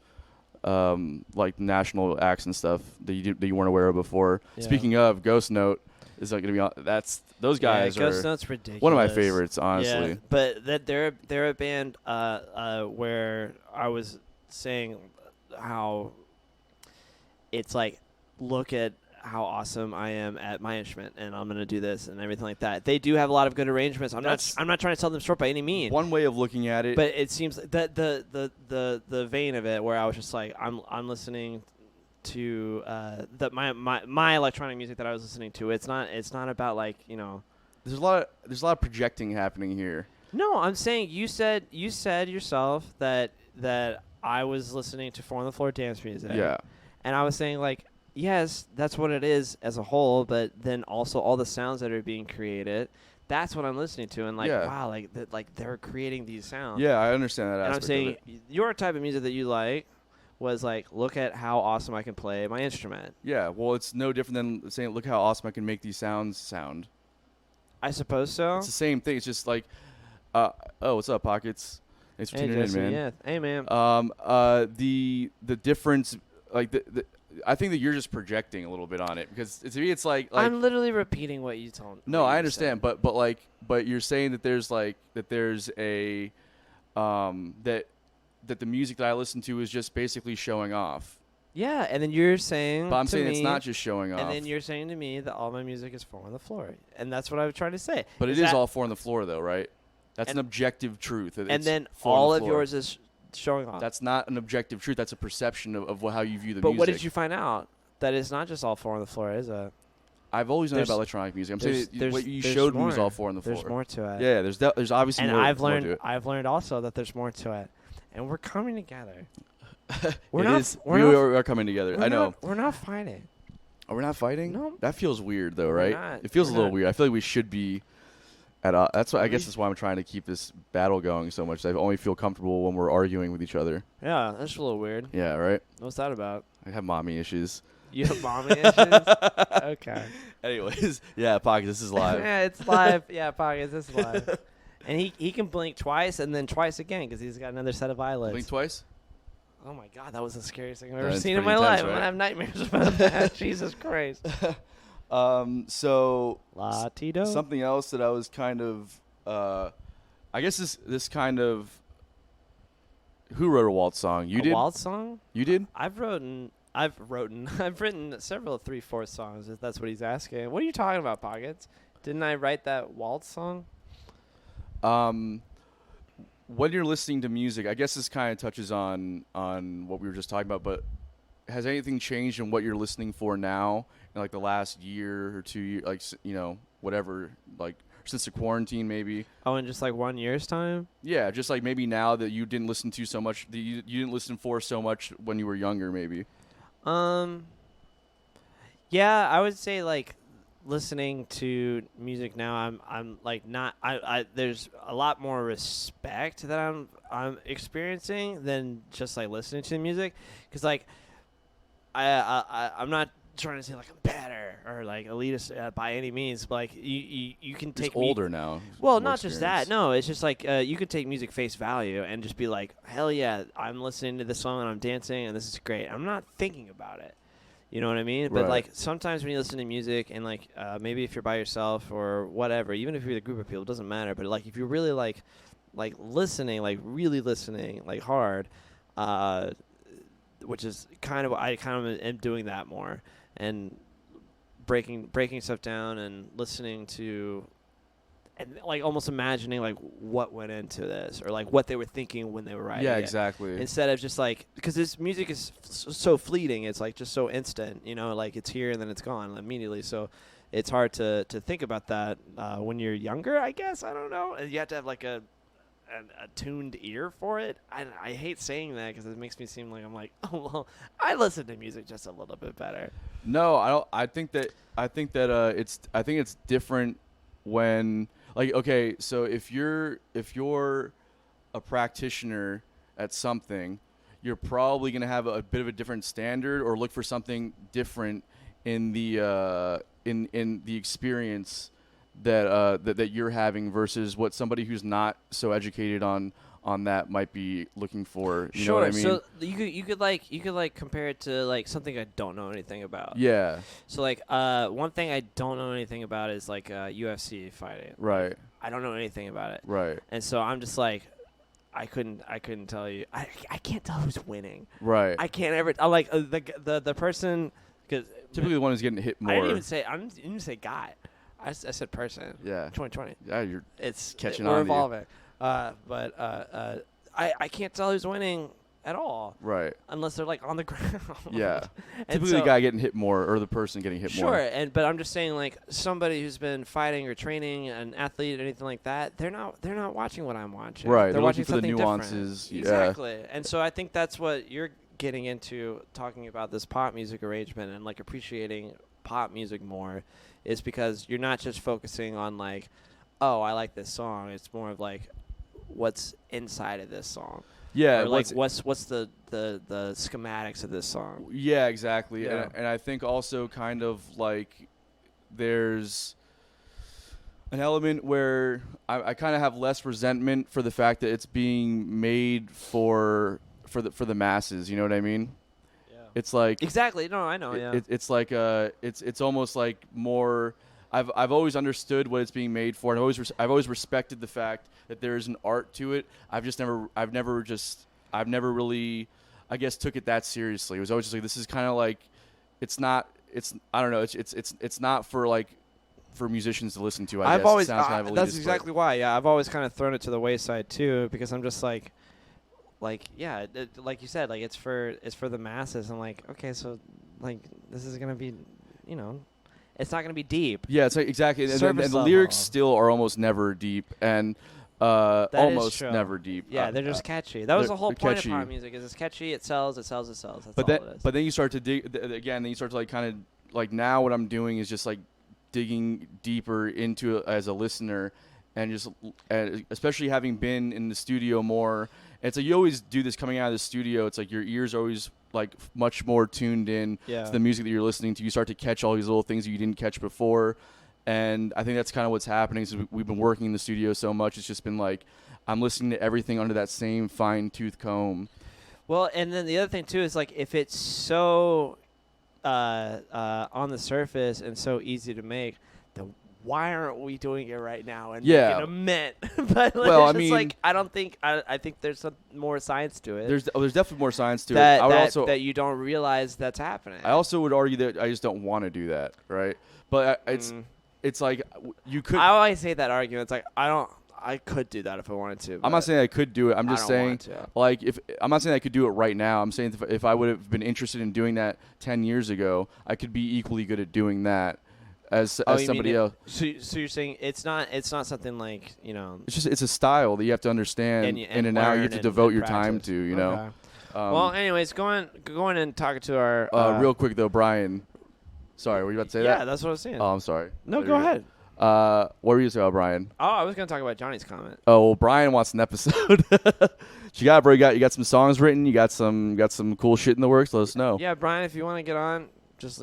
like national acts and stuff that you weren't aware of before. Yeah. Speaking of, Ghost Note is like going to be on. Those guys Ghost are Note's ridiculous. one of my favorites, honestly. Yeah, but they're a band where I was saying how it's like, look at how awesome I am at my instrument, and I'm gonna do this and everything like that. They do have a lot of good arrangements. I'm not trying to sell them short by any means. One way of looking at it, but it seems that the vein of it, where I was just like, I'm listening to my electronic music that I was listening to. It's not about like, you know. there's a lot of projecting happening here. No, I'm saying you said yourself that I was listening to Four on the Floor dance music. Yeah. And I was saying, like, yes, that's what it is as a whole, but then also all the sounds that are being created, that's what I'm listening to. And, like, wow, like they're creating these sounds. Yeah, I understand that aspect And I'm saying of it. your type of music that you like was, like, look at how awesome I can play my instrument. Yeah, well, it's no different than saying, look how awesome I can make these sounds sound. I suppose so. It's the same thing. It's just like, what's up, Pockets? Thanks for tuning Jesse, in, man. Yeah. Hey, man. The difference, like I think that you're just projecting a little bit on it, because to me it's like I'm literally repeating what you told me. No, I understand, but you're saying that there's a that the music that I listen to is just basically showing off. Yeah, and then you're saying But I'm to saying me, it's not just showing off. And then you're saying to me that all my music is Four on the Floor, and that's what I was trying to say. But it is all Four on the Floor, though, right? That's an objective truth. And then all of yours is showing off. That's not an objective truth. That's a perception of how you view the music. But what did you find out? That it's not just all Four on the Floor, is it? I've always known about electronic music. I'm saying what you showed me was all Four on the Floor. There's more to it. Yeah, there's obviously and more. I've more learned to it. I've learned also that there's more to it, and we're coming together. We are coming together. I know. We're not fighting. Oh, we're not fighting? No. That feels weird, though, right? not. It feels a We're little not. weird. I feel like we should be at. That's why I guess that's why I'm trying to keep this battle going so much. I only feel comfortable when we're arguing with each other. Yeah, that's a little weird. Yeah, right. What's that about? I have mommy issues. You have mommy issues? Okay. Anyways, yeah, Pocket, this is live. Yeah, it's live. Yeah, Pockets, this is live. And he can blink twice and then twice again because he's got another set of eyelids. Blink twice? Oh, my God. That was the scariest thing I've ever That's seen in pretty my intense, life. I'm right? going to have nightmares about that. Jesus Christ. So Latido? something else that I was kind of, I guess this kind of, who wrote a waltz song? You did? A waltz song? You did? I've written several 3/4 songs, if that's what he's asking. What are you talking about, Pockets? Didn't I write that waltz song? When you're listening to music, I guess this kind of touches on what we were just talking about, but has anything changed in what you're listening for now in like the last year or 2 years, like, you know, whatever, like since the quarantine maybe? Oh, in just like 1 year's time? Yeah, just like maybe now that you didn't listen to so much, that you didn't listen for so much when you were younger maybe. Yeah, I would say like listening to music now, I'm like not I there's a lot more respect that I'm experiencing than just like listening to the music, because like I'm not trying to say like I'm better or like elitist by any means, but like you can take It's older now. Well, more not just that. experience. No, it's just like you could take music face value and just be like, hell yeah, I'm listening to this song and I'm dancing and this is great. I'm not thinking about it. You know what I mean? But Right. like sometimes when you listen to music and like maybe if you're by yourself or whatever, even if you're with a group of people, it doesn't matter. But like if you're really like listening, like really listening, like hard, which is kind of I kind of am doing that more and breaking stuff down and listening to. And like almost imagining like what went into this or like what they were thinking when they were writing Yeah, it. exactly. Instead of just like, because this music is so fleeting, it's like just so instant, you know, like it's here and then it's gone immediately. So it's hard to think about that when you're younger, I guess. I don't know. And you have to have like a tuned ear for it. I hate saying that because it makes me seem like I'm like, oh well, I listen to music just a little bit better. No, I don't. I think that it's different when, like, okay, so if you're a practitioner at something, you're probably going to have a bit of a different standard or look for something different in the in the experience that you're having versus what somebody who's not so educated on that might be looking for. You know what I mean? So you could like compare it to like something I don't know anything about. Yeah. So like one thing I don't know anything about is like UFC fighting. Right. I don't know anything about it. Right. And so I'm just like, I couldn't tell you. I can't tell who's winning. Right. I can't ever. I like the person because typically the one who's getting hit more. I didn't even say guy. I said person. Yeah. 2020. Yeah, it's catching we're on. Evolving. I can't tell who's winning at all. Right. Unless they're like on the ground. Yeah. Typically the guy getting hit more or the person getting hit more. Sure, but I'm just saying like somebody who's been fighting or training, an athlete or anything like that, they're not watching what I'm watching. Right. They're watching looking for the something nuances. different. Exactly. And so I think that's what you're getting into talking about this pop music arrangement and like appreciating pop music more is because you're not just focusing on like, oh, I like this song. It's more of like what's inside of this song. Yeah, or like what's the schematics of this song. Yeah, exactly. Yeah. And I think also kind of like there's an element where I kind of have less resentment for the fact that it's being made for the masses. You know what I mean? Yeah. It's like exactly. No, I know. Yeah. It's like it's almost like more. I've always understood what it's being made for, and I've always respected the fact that there is an art to it. I've never really, I guess, took it that seriously. It was always just like, this is kind of like, I don't know, it's not for musicians to listen to. I've guess. always That's exactly why. Yeah, I've always kind of thrown it to the wayside too, because I'm just like yeah, like you said, like it's for the masses. I'm like, okay, so like this is gonna be, it's not going to be deep. Yeah, it's like, exactly. And the lyrics still are almost never deep, and almost never deep. Yeah, they're just catchy. That was the whole point of pop music. Is it's catchy, it sells. That's all it is. But then you start to dig again. Then you start to like kind of like, now what I'm doing is just like digging deeper into it as a listener, and just especially having been in the studio more. It's like you always do this coming out of the studio. It's like your ears are always like much more tuned in to the music that you're listening to. You start to catch all these little things that you didn't catch before. And I think that's kind of what's happening. So we've been working in the studio so much. It's just been like, I'm listening to everything under that same fine-tooth comb. Well, and then the other thing too is like, if it's so on the surface and so easy to make, then why aren't we doing it right now and making a mint? But well, it's like, I think there's some more science to it. There's definitely more science to it. That you don't realize that's happening. I also would argue that I just don't want to do that, right? But it's like you could. I always say that argument. It's like I could do that if I wanted to. I'm not saying I could do it. I'm just saying, like, I'm not saying I could do it right now. I'm saying if I would have been interested in doing that 10 years ago, I could be equally good at doing that as somebody else. So you're saying it's not something like, it's a style that you have to understand in and out. You have to devote your time to. Okay. Well, anyways, going and talking to our real quick though, Brian. Sorry, were you about to say that? Yeah, that's what I was saying. Oh, I'm sorry. No, go ahead. What were you saying about Brian? Oh, I was going to talk about Johnny's comment. Oh, well, Brian wants an episode. You got, bro. You got some songs written. You got some cool shit in the works. Let us know. Yeah, Brian, if you want to get on, just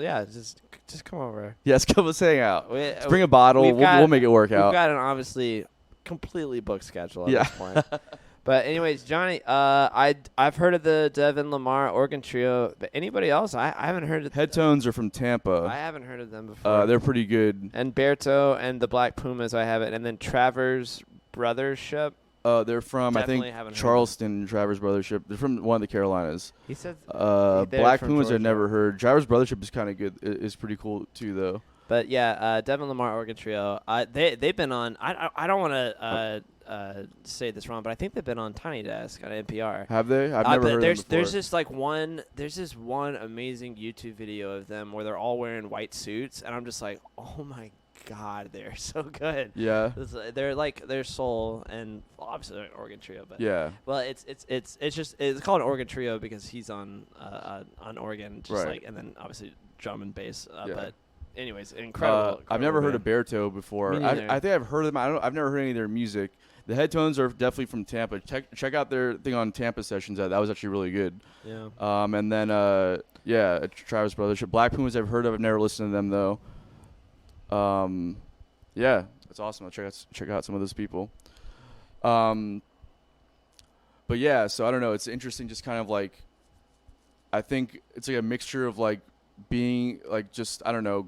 come over. Yes, come us hang out. Let's bring a bottle. We'll make it work out. We've got an obviously completely booked schedule at this point. But anyways, Johnny, I've heard of the Devin Lamar organ trio, but anybody else? I haven't heard of. Headtones are from Tampa. I haven't heard of them before. They're pretty good. And Berto and the Black Pumas, I haven't. And then Travers Brothership. They're from Definitely I think Charleston. Travers Brothership. They're from one of the Carolinas. He said. Black Pumas I've never heard. Travers Brothership is kind of good. It's pretty cool too, though. But yeah, Devin Lamar organ trio. They've been on. I don't want say this wrong, but I think they've been on Tiny Desk on NPR. Have they? I've never but heard there's of them before. there's this one amazing YouTube video of them where they're all wearing white suits, and I'm just like, oh my god, they're so good. Yeah. They're like their soul, and obviously they're an organ trio, but Yeah. well, it's called an organ trio because he's on organ, just Right. and then obviously drum and bass. Yeah. But anyways, incredible. I've never heard band. of Berto before. Me neither. I think I've heard of them. I've never heard any of their music. The Headtones are definitely from Tampa. Check out their thing on Tampa Sessions. That was actually really good. Yeah. And then Travis Brothers. Black Pumas I've heard of. I've never listened to them though. Yeah, that's awesome. I'll check out some of those people. But yeah, so I don't know. It's interesting, just kind of like, I think it's like a mixture of like being like just I don't know,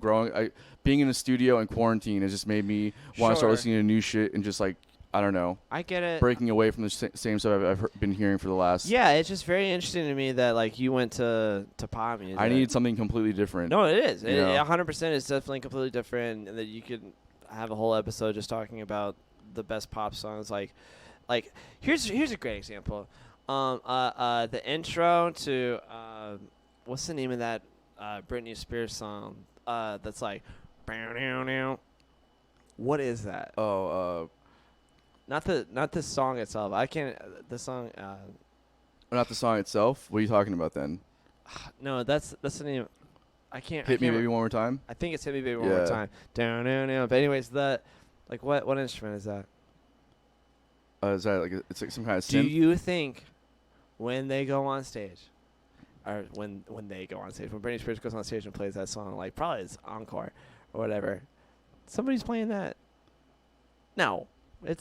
being in a studio and quarantine has just made me want to start Sure. listening to new shit and just like I don't know, I get it. breaking away from the same stuff I've been hearing for the last. Yeah, it's just very interesting to me that like you went to pop music. I need something completely different. No, it is. You know? 100% is definitely completely different, and that you could have a whole episode just talking about the best pop songs. Like here's a great example. The intro to what's the name of that Britney Spears song? That's like, what is that? Oh, Not the song itself. I can't. The song. not the song itself. What are you talking about then? No, that's the name. I can't. Hit I Me can't Baby One More Time. I think it's Hit Me Baby One More Time. Down. But anyways, what instrument is that? Is that like it's like some kind of Do synth? you think when they go on stage, or when they go on stage, when Britney Spears goes on stage and plays that song, like probably it's encore or whatever, somebody's playing that? No. I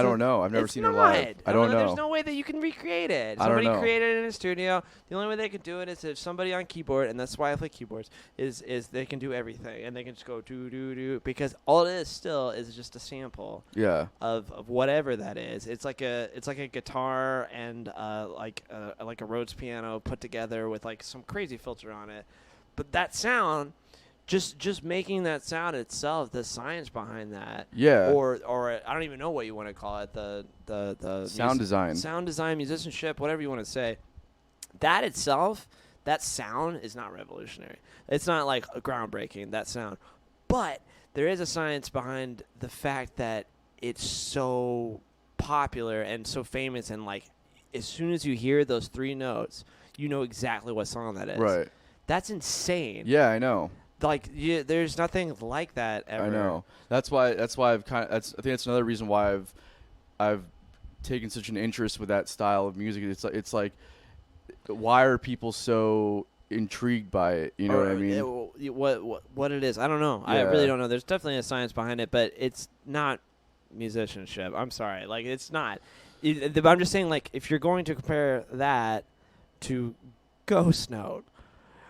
don't know. I've never it's seen her live. I don't know. There's no way that you can recreate it. I don't Somebody know. created it in a studio. The only way they could do it is if somebody on keyboard, and that's why I play keyboards, is they can do everything. And they can just go do, do, do. Because all it is still is just a sample Yeah. of whatever that is. It's like a guitar and like a Rhodes piano put together with like some crazy filter on it. But that sound... Just making that sound itself, the science behind that, Yeah. or I don't even know what you want to call it, the Sound design, musicianship, whatever you want to say. That itself, that sound is not revolutionary. It's not like groundbreaking, that sound, but there is a science behind the fact that it's so popular and so famous, and like as soon as you hear those three notes, you know exactly what song that is. Right. That's insane. Yeah, I know. Like there's nothing like that ever. I know. That's why I've I think that's another reason why I've taken such an interest with that style of music. It's like why are people so intrigued by it? You know what I mean? What it is? I don't know. I Yeah. really don't know. There's definitely a science behind it, but it's not musicianship. I'm sorry. Like it's not. I'm just saying, like, if you're going to compare that to Ghost Note,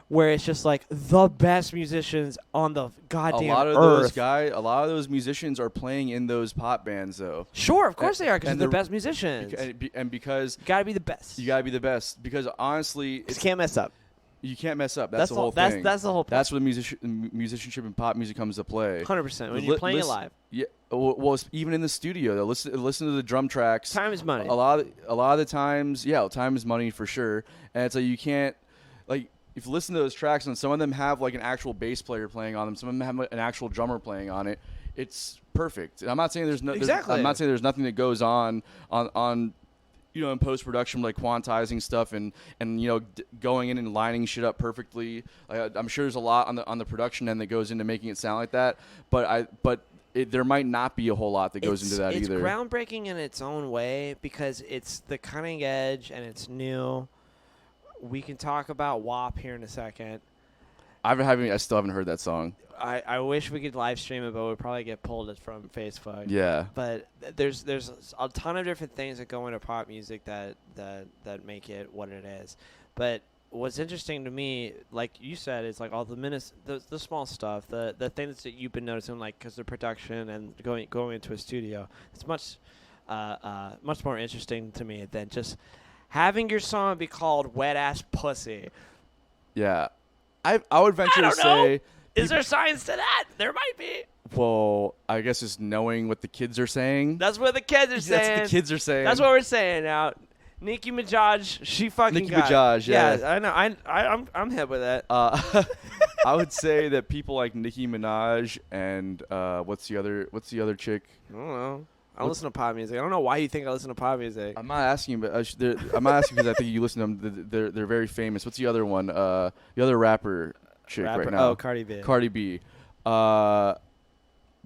where it's just like the best musicians on the goddamn a lot of earth. a lot of those musicians are playing in those pop bands though. Sure, of course they are, because and they're the the- best musicians. And because You gotta be the best. you gotta be the best. Because honestly, Just can't mess up. you can't mess up. That's the whole That's thing. the whole point. That's where musicianship and pop music comes to play. 100%. When you're playing it live, Yeah. Well, it's even in the studio though. Listen to the drum tracks. time is money. A lot of the times, yeah, time is money for sure. And it's like you can't like if you listen to those tracks and some of them have like an actual bass player playing on them, some of them have an actual drummer playing on it. It's perfect. And I'm not saying Exactly. I'm not saying there's nothing that goes on you know, in post-production, like quantizing stuff and you know, going in and lining shit up perfectly. I'm sure there's a lot on the production end that goes into making it sound like that. But there might not be a whole lot that goes into that either. It's groundbreaking in its own way because it's the cutting edge and it's new. We can talk about WAP here in a second. I still haven't heard that song. I wish we could live stream it, but we'd probably get pulled from Facebook. Yeah. But there's a ton of different things that go into pop music that make it what it is. But what's interesting to me, like you said, is like all the small stuff, the things that you've been noticing, like because the production and going into a studio. It's much more interesting to me than just having your song be called "Wet Ass Pussy." Yeah. I would venture to say Is there science to that? There might be. Well, I guess just knowing what the kids are saying. That's what the kids are saying. That's what the kids are saying. That's what we're saying now. Nicki Minaj, she fucking Nicki got Minaj, yeah. I know. I'm hip with it. I would say that people like Nicki Minaj and what's the other chick? I don't know. I don't listen to pop music. I don't know why you think I listen to pop music. I'm not asking, but I'm not asking because I think you listen to them. They're very famous. What's the other one? The other rapper chick right now. Oh, Cardi B. Cardi B.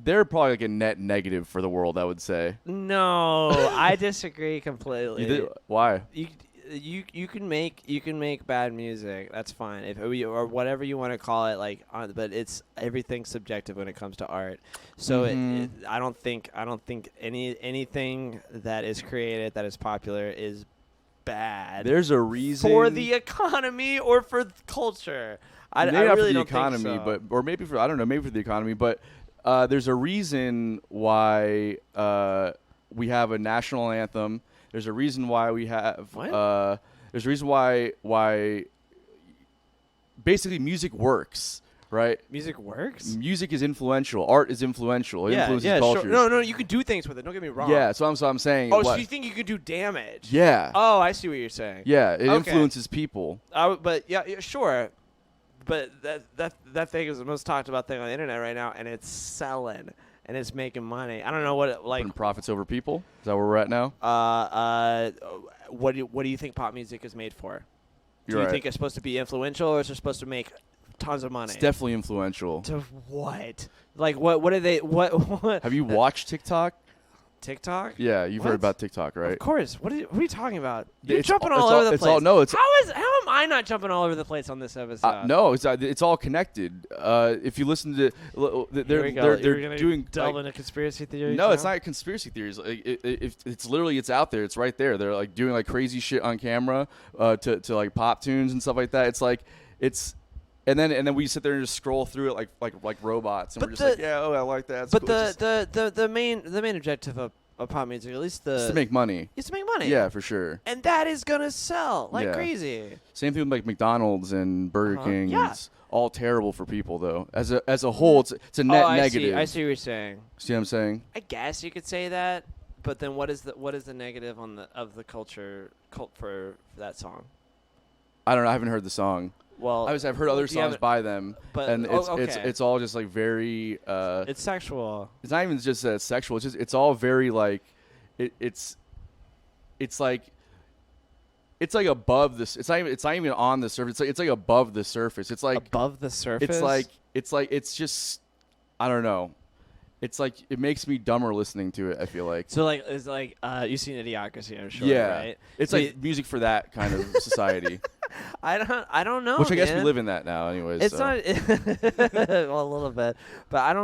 They're probably like a net negative for the world, I would say. No, I disagree completely. Why? You can make bad music. That's fine. Or whatever you want to call it, but it's everything's subjective when it comes to art. So I don't think anything that is created that is popular is bad. There's a reason for the economy or for culture. I maybe really not for the don't economy, think so. or maybe for maybe for the economy, but there's a reason why we have a national anthem. There's a reason why we have. There's a reason why. Basically, music works, right? Music works. Music is influential. Art is influential. It influences culture. Sure. No, you can do things with it. Don't get me wrong. Yeah, so I'm saying. Oh, so you think you can do damage? Yeah. Oh, I see what you're saying. Yeah, it influences people. But yeah, sure. But that thing is the most talked about thing on the internet right now, and it's selling and it's making money. I don't know what Putting profits over people. Is that where we're at now? What do you think pop music is made for? Do You're you right. think it's supposed to be influential, or is it supposed to make tons of money? It's definitely influential. To what? Like what are they? What? Have you watched TikTok? TikTok? Yeah, you've heard about TikTok, right? Of course. What are you talking about? You're It's jumping all- all it's over all- the it's place. all- no, it's- How am I not jumping all over the place on this episode? No, it's all connected. If you listen to, Here we go. they're You're gonna doing delve like, into conspiracy theories. no, it's now? not conspiracy theories. Like, it's literally it's out there. It's right there. They're like doing like crazy shit on camera to like pop tunes and stuff like that. It's like it's. And then we sit there and just scroll through it like robots, and But we're just like, yeah, oh, I like that. It's But cool. It's just- the main objective of pop music, at least it's to make money. is to make money. Yeah, for sure. And that is gonna sell like Yeah. crazy. Same thing with like McDonald's and Burger King. Yeah. It's all terrible for people though. As a whole, it's a net negative. I see what you're saying. See what I'm saying? I guess you could say that, but then what is the negative of the culture for that song? I don't know. I haven't heard the song. Well, I've heard other songs by them, but- and okay. it's all just like very. It's sexual. It's not even just sexual. It's all very like, it's like above this. It's not even on the surface. It's like above the surface. It's like Above the surface. it's just I don't know. It's like it makes me dumber listening to it. I feel like. So it's like you've seen Idiocracy, I'm sure. Yeah, right? it's So like music for that kind of society. I don't know. Which I guess we man. live in that now, anyways. It's so. not well, a little bit, but I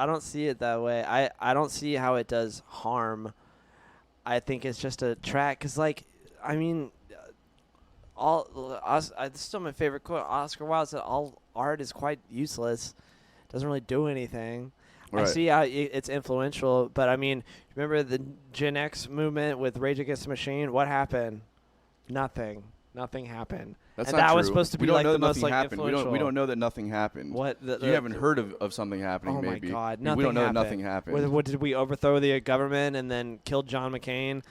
don't see it that way. I don't see how it does harm. I think it's just a track, cause it's still my favorite quote. Oscar Wilde said, "All art is quite useless. Doesn't really do anything." Right. I see how it's influential, but remember the Gen X movement with Rage Against the Machine? What happened? Nothing. Nothing happened. That's and not that true. was supposed to be we don't like know the that most nothing like happened. influential. We don't know that nothing happened. What? You haven't heard of something happening? Oh maybe. my God! We Nothing don't know happened. that nothing happened. What did we overthrow the government and then kill John McCain?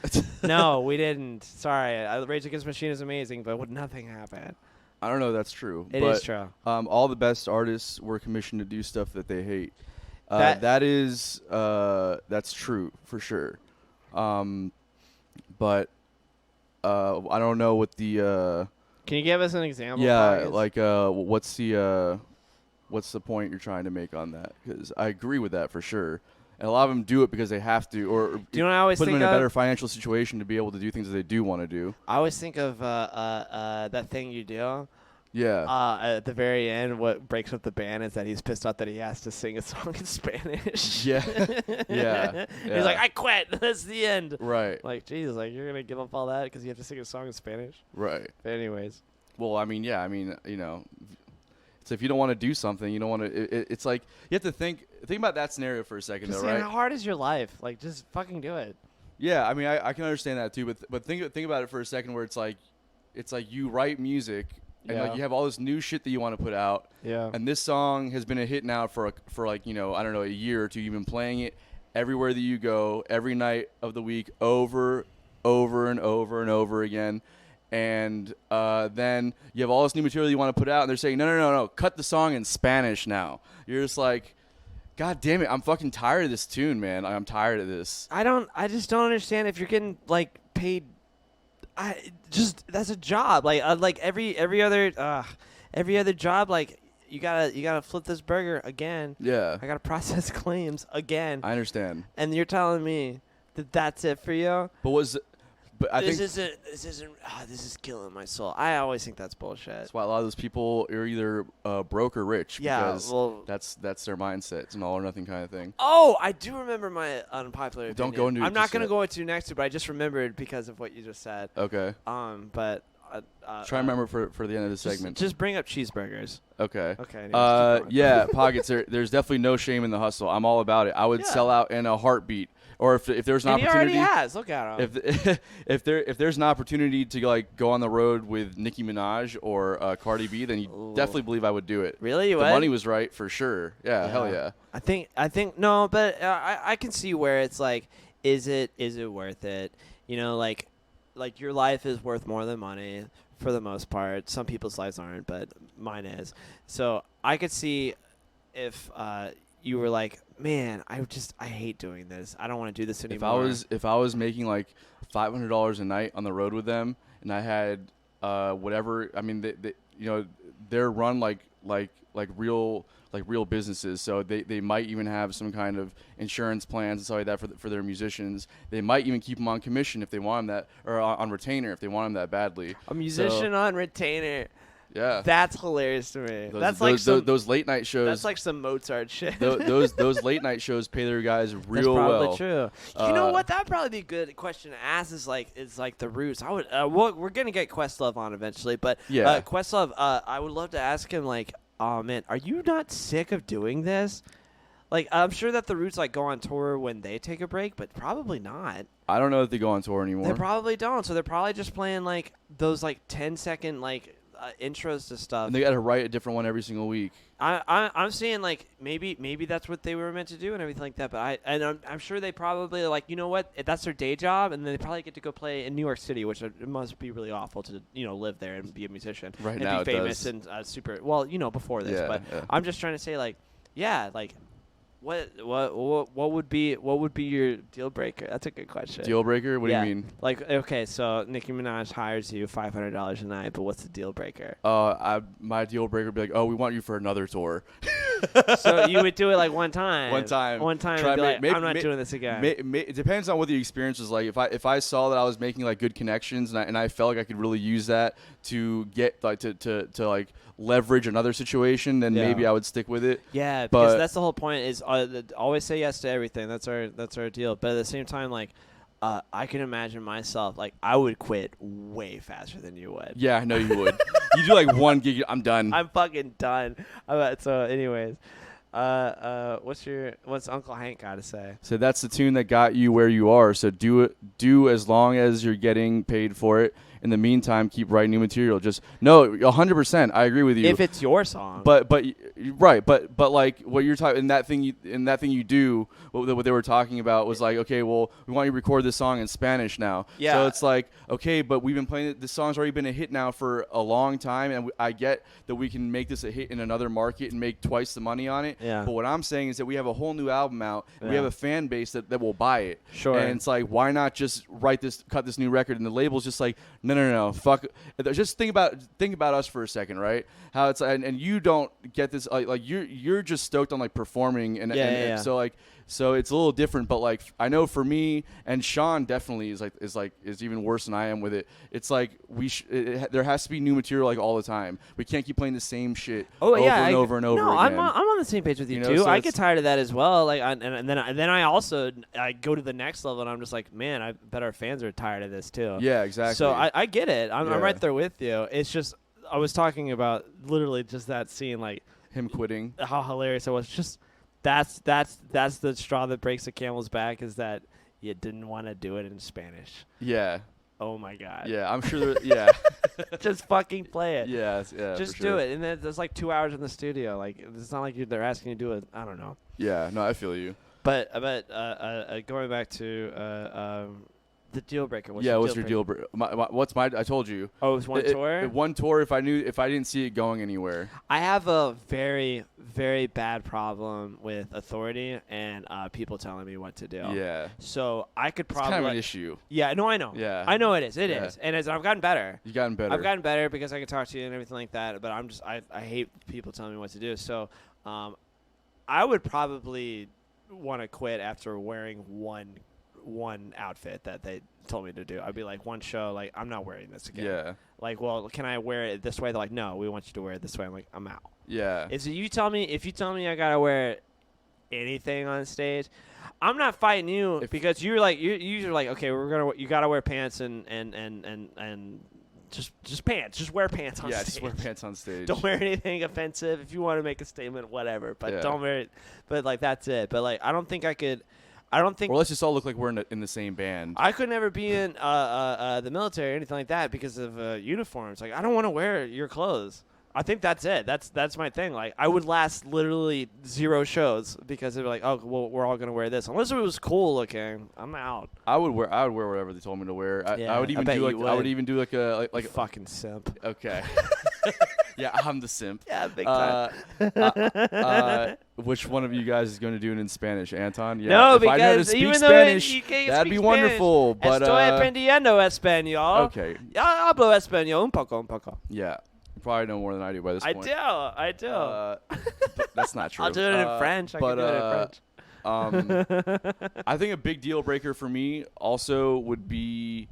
No, we didn't. Sorry, Rage Against the Machine is amazing, but nothing happened. I don't know. That's true. It is true. All the best artists were commissioned to do stuff that they hate. That's true for sure. But I don't know what the. Can you give us an example? Yeah, like what's the point you're trying to make on that? Because I agree with that for sure. And a lot of them do it because they have to, or do you know what I always put them think in a of? better financial situation to be able to do things that they do want to do. I always think of That Thing You Do. Yeah. At the very end, what breaks up the band is that he's pissed off that he has to sing a song in Spanish. Yeah. Yeah. He's like, I quit. That's the end. Right. Like, Jesus, like you're gonna give up all that because you have to sing a song in Spanish. Right. But anyways. Well, it's if you don't want to do something, you don't want to. It's like you have to think about that scenario for a second, though, right? How hard is your life? Like, just fucking do it. Yeah, I can understand that too, but think about it for a second, where it's like you write music and Yeah. like you have all this new shit that you want to put out. Yeah. And this song has been a hit now for like, you know, I don't know, a year or two. You've been playing it everywhere that you go, every night of the week, over and over again. And then you have all this new material you want to put out, and they're saying, no, cut the song in Spanish now. You're just like, God damn it, I'm fucking tired of this tune, man. I'm tired of this. I just don't understand if you're getting like paid. That's a job. Like every other job, like you gotta flip this burger again. Yeah. I gotta process claims again. I understand. And you're telling me that that's it for you? But I think this is killing my soul. I always think that's bullshit. that's why a lot of those people are either broke or rich. Yeah, Because well, that's their mindset. It's an all or nothing kind of thing. Oh, I do remember my unpopular opinion. Don't go into it I'm not just going to yet. go into next to, but I just remembered because of what you just said. Okay. But Try and remember for the end of the segment. Just bring up cheeseburgers. Okay. Okay. Anyways, keep going. Yeah, Pockets. There's definitely no shame in the hustle. I'm all about it. I would sell out in a heartbeat. Or if there's an And he opportunity, already has. Look at him. if there's an opportunity to like go on the road with Nicki Minaj or Cardi B, then you definitely believe I would do it. Really? You The would? money was right for sure. Yeah, hell yeah. I think no, but I can see where it's like, is it worth it? You know, like your life is worth more than money for the most part. Some people's lives aren't, but mine is. So I could see if you were like, man, I hate doing this. I don't want to do this anymore. If I was making like $500 a night on the road with them, and I had whatever, I mean, they you know, they're run like real businesses, so they might even have some kind of insurance plans and stuff like that for their musicians. They might even keep them on commission if they want them that, or on retainer if they want them that badly. A musician on retainer. Yeah, That's hilarious to me. Those late night shows. That's like some Mozart shit. those late night shows pay their guys real That's well. probably true. You know what? That'd probably be a good question to ask. Is like the roots. I would. We're gonna get Questlove on eventually, but Yeah. Questlove. I would love to ask him like, oh man, are you not sick of doing this? Like, I'm sure that the Roots like go on tour when they take a break, but probably not. I don't know if they go on tour anymore. They probably don't. So they're probably just playing like those like 10-second like intros to stuff. And they got to write a different one every single week. I'm saying like maybe that's what they were meant to do and everything like that. But I'm sure they probably like, you know what, that's their day job, and then they probably get to go play in New York City, which it must be really awful to live there and be a musician Right and now be it famous does. and super well before this. Yeah, But yeah. I'm just trying to say like, yeah, like. What would be your deal breaker? That's a good question. Deal breaker? What do you mean? Like, okay, so Nicki Minaj hires you $500 a night, but what's the deal breaker? My deal breaker would be like, oh, we want you for another tour. So you would do it like one time. One time. Try and be like, I'm not doing this again. It depends on what the experience was like. If I saw that I was making like good connections and I felt like I could really use that to get like to like leverage another situation, then maybe I would stick with it. Yeah, because But that's the whole point. Is always say yes to everything. That's our deal. But at the same time, like, I can imagine myself like I would quit way faster than you would. yeah, I know you would. You do like one gig, I'm done. I'm fucking done. So, anyways, what's Uncle Hank got to say? So that's the tune that got you where you are. So do as long as you're getting paid for it. In the meantime, keep writing new material. Just no, 100%. I agree with you. If it's your song, But right, but like what you're talking in that thing you do, what they were talking about was like, okay, well, we want you to record this song in Spanish now. Yeah. So it's like, okay, but we've been playing it. This song's already been a hit now for a long time, and I get that we can make this a hit in another market and make twice the money on it. Yeah. But what I'm saying is that we have a whole new album out. And we Yeah. have a fan base that will buy it. Sure. And it's like, why not just cut this new record? And the label's just like, no, fuck. Just think about us for a second, right? How it's and you don't get this like you're just stoked on like performing and so it's a little different. But like I know for me and Sean definitely is even worse than I am with it. It's like there has to be new material like all the time. We can't keep playing the same shit over and over and over no, again. I'm on the same page with you, too. So I get tired of that as well. Like, and then I also go to the next level, and I'm just like, man, I bet our fans are tired of this too. Yeah, exactly. So I get it. I'm Yeah. right there with you. It's just I was talking about literally just that scene, like him quitting. how hilarious it was. Just that's the straw that breaks the camel's back is that you didn't want to do it in Spanish. Yeah. oh my god. Yeah, I'm sure. Yeah. Just fucking play it. Yeah. Just for sure. do it, and then there's like 2 hours in the studio. Like it's not like they're asking you to do it. I don't know. Yeah. No, I feel you. But going back to the deal breaker. What's What's your deal breaker? What's my? I told you. Oh, it was one tour. One tour. If I didn't see it going anywhere. I have a very, very bad problem with authority and people telling me what to do. Yeah. So I could It's probably. kind of an issue. Yeah, no, I know. Yeah. I know it is. It Yeah. is, and I've gotten better. You've gotten better. I've gotten better because I can talk to you and everything like that. But I hate people telling me what to do. So, I would probably want to quit after wearing one outfit that they told me to do. I'd be like, one show, like, I'm not wearing this again. Yeah. Like, well, can I wear it this way? They're like, no, we want you to wear it this way. I'm like, I'm out. Yeah. If you tell me I gotta wear anything on stage, I'm not fighting you because you're like okay, you gotta wear pants and just pants. Just wear pants on stage. Yeah, just wear pants on stage. Don't wear anything offensive. If you want to make a statement, whatever. But Yeah. don't wear it. But like that's it. But like I don't think Or let's just all look like we're in the same band. I could never be in the military or anything like that because of uniforms. Like I don't want to wear your clothes. I think that's it. That's my thing. Like I would last literally 0 shows because they're like, oh, well, we're all gonna wear this unless it was cool looking. I'm out. I would wear whatever they told me to wear. I would even bet do you like would. I would even do like a like Fucking simp. okay. Yeah, I'm the simp. Yeah, big time. Which one of you guys is going to do it in Spanish, Anton? Yeah, No, if I know to because speak even though Spanish, you can't that'd speak be Spanish. wonderful. But Estoy aprendiendo español. okay, Hablo español un poco. yeah, you probably know more than I do by this I point. do. But that's not true. I'll do it in French. I can do it in French. I think a big deal breaker for me also would be,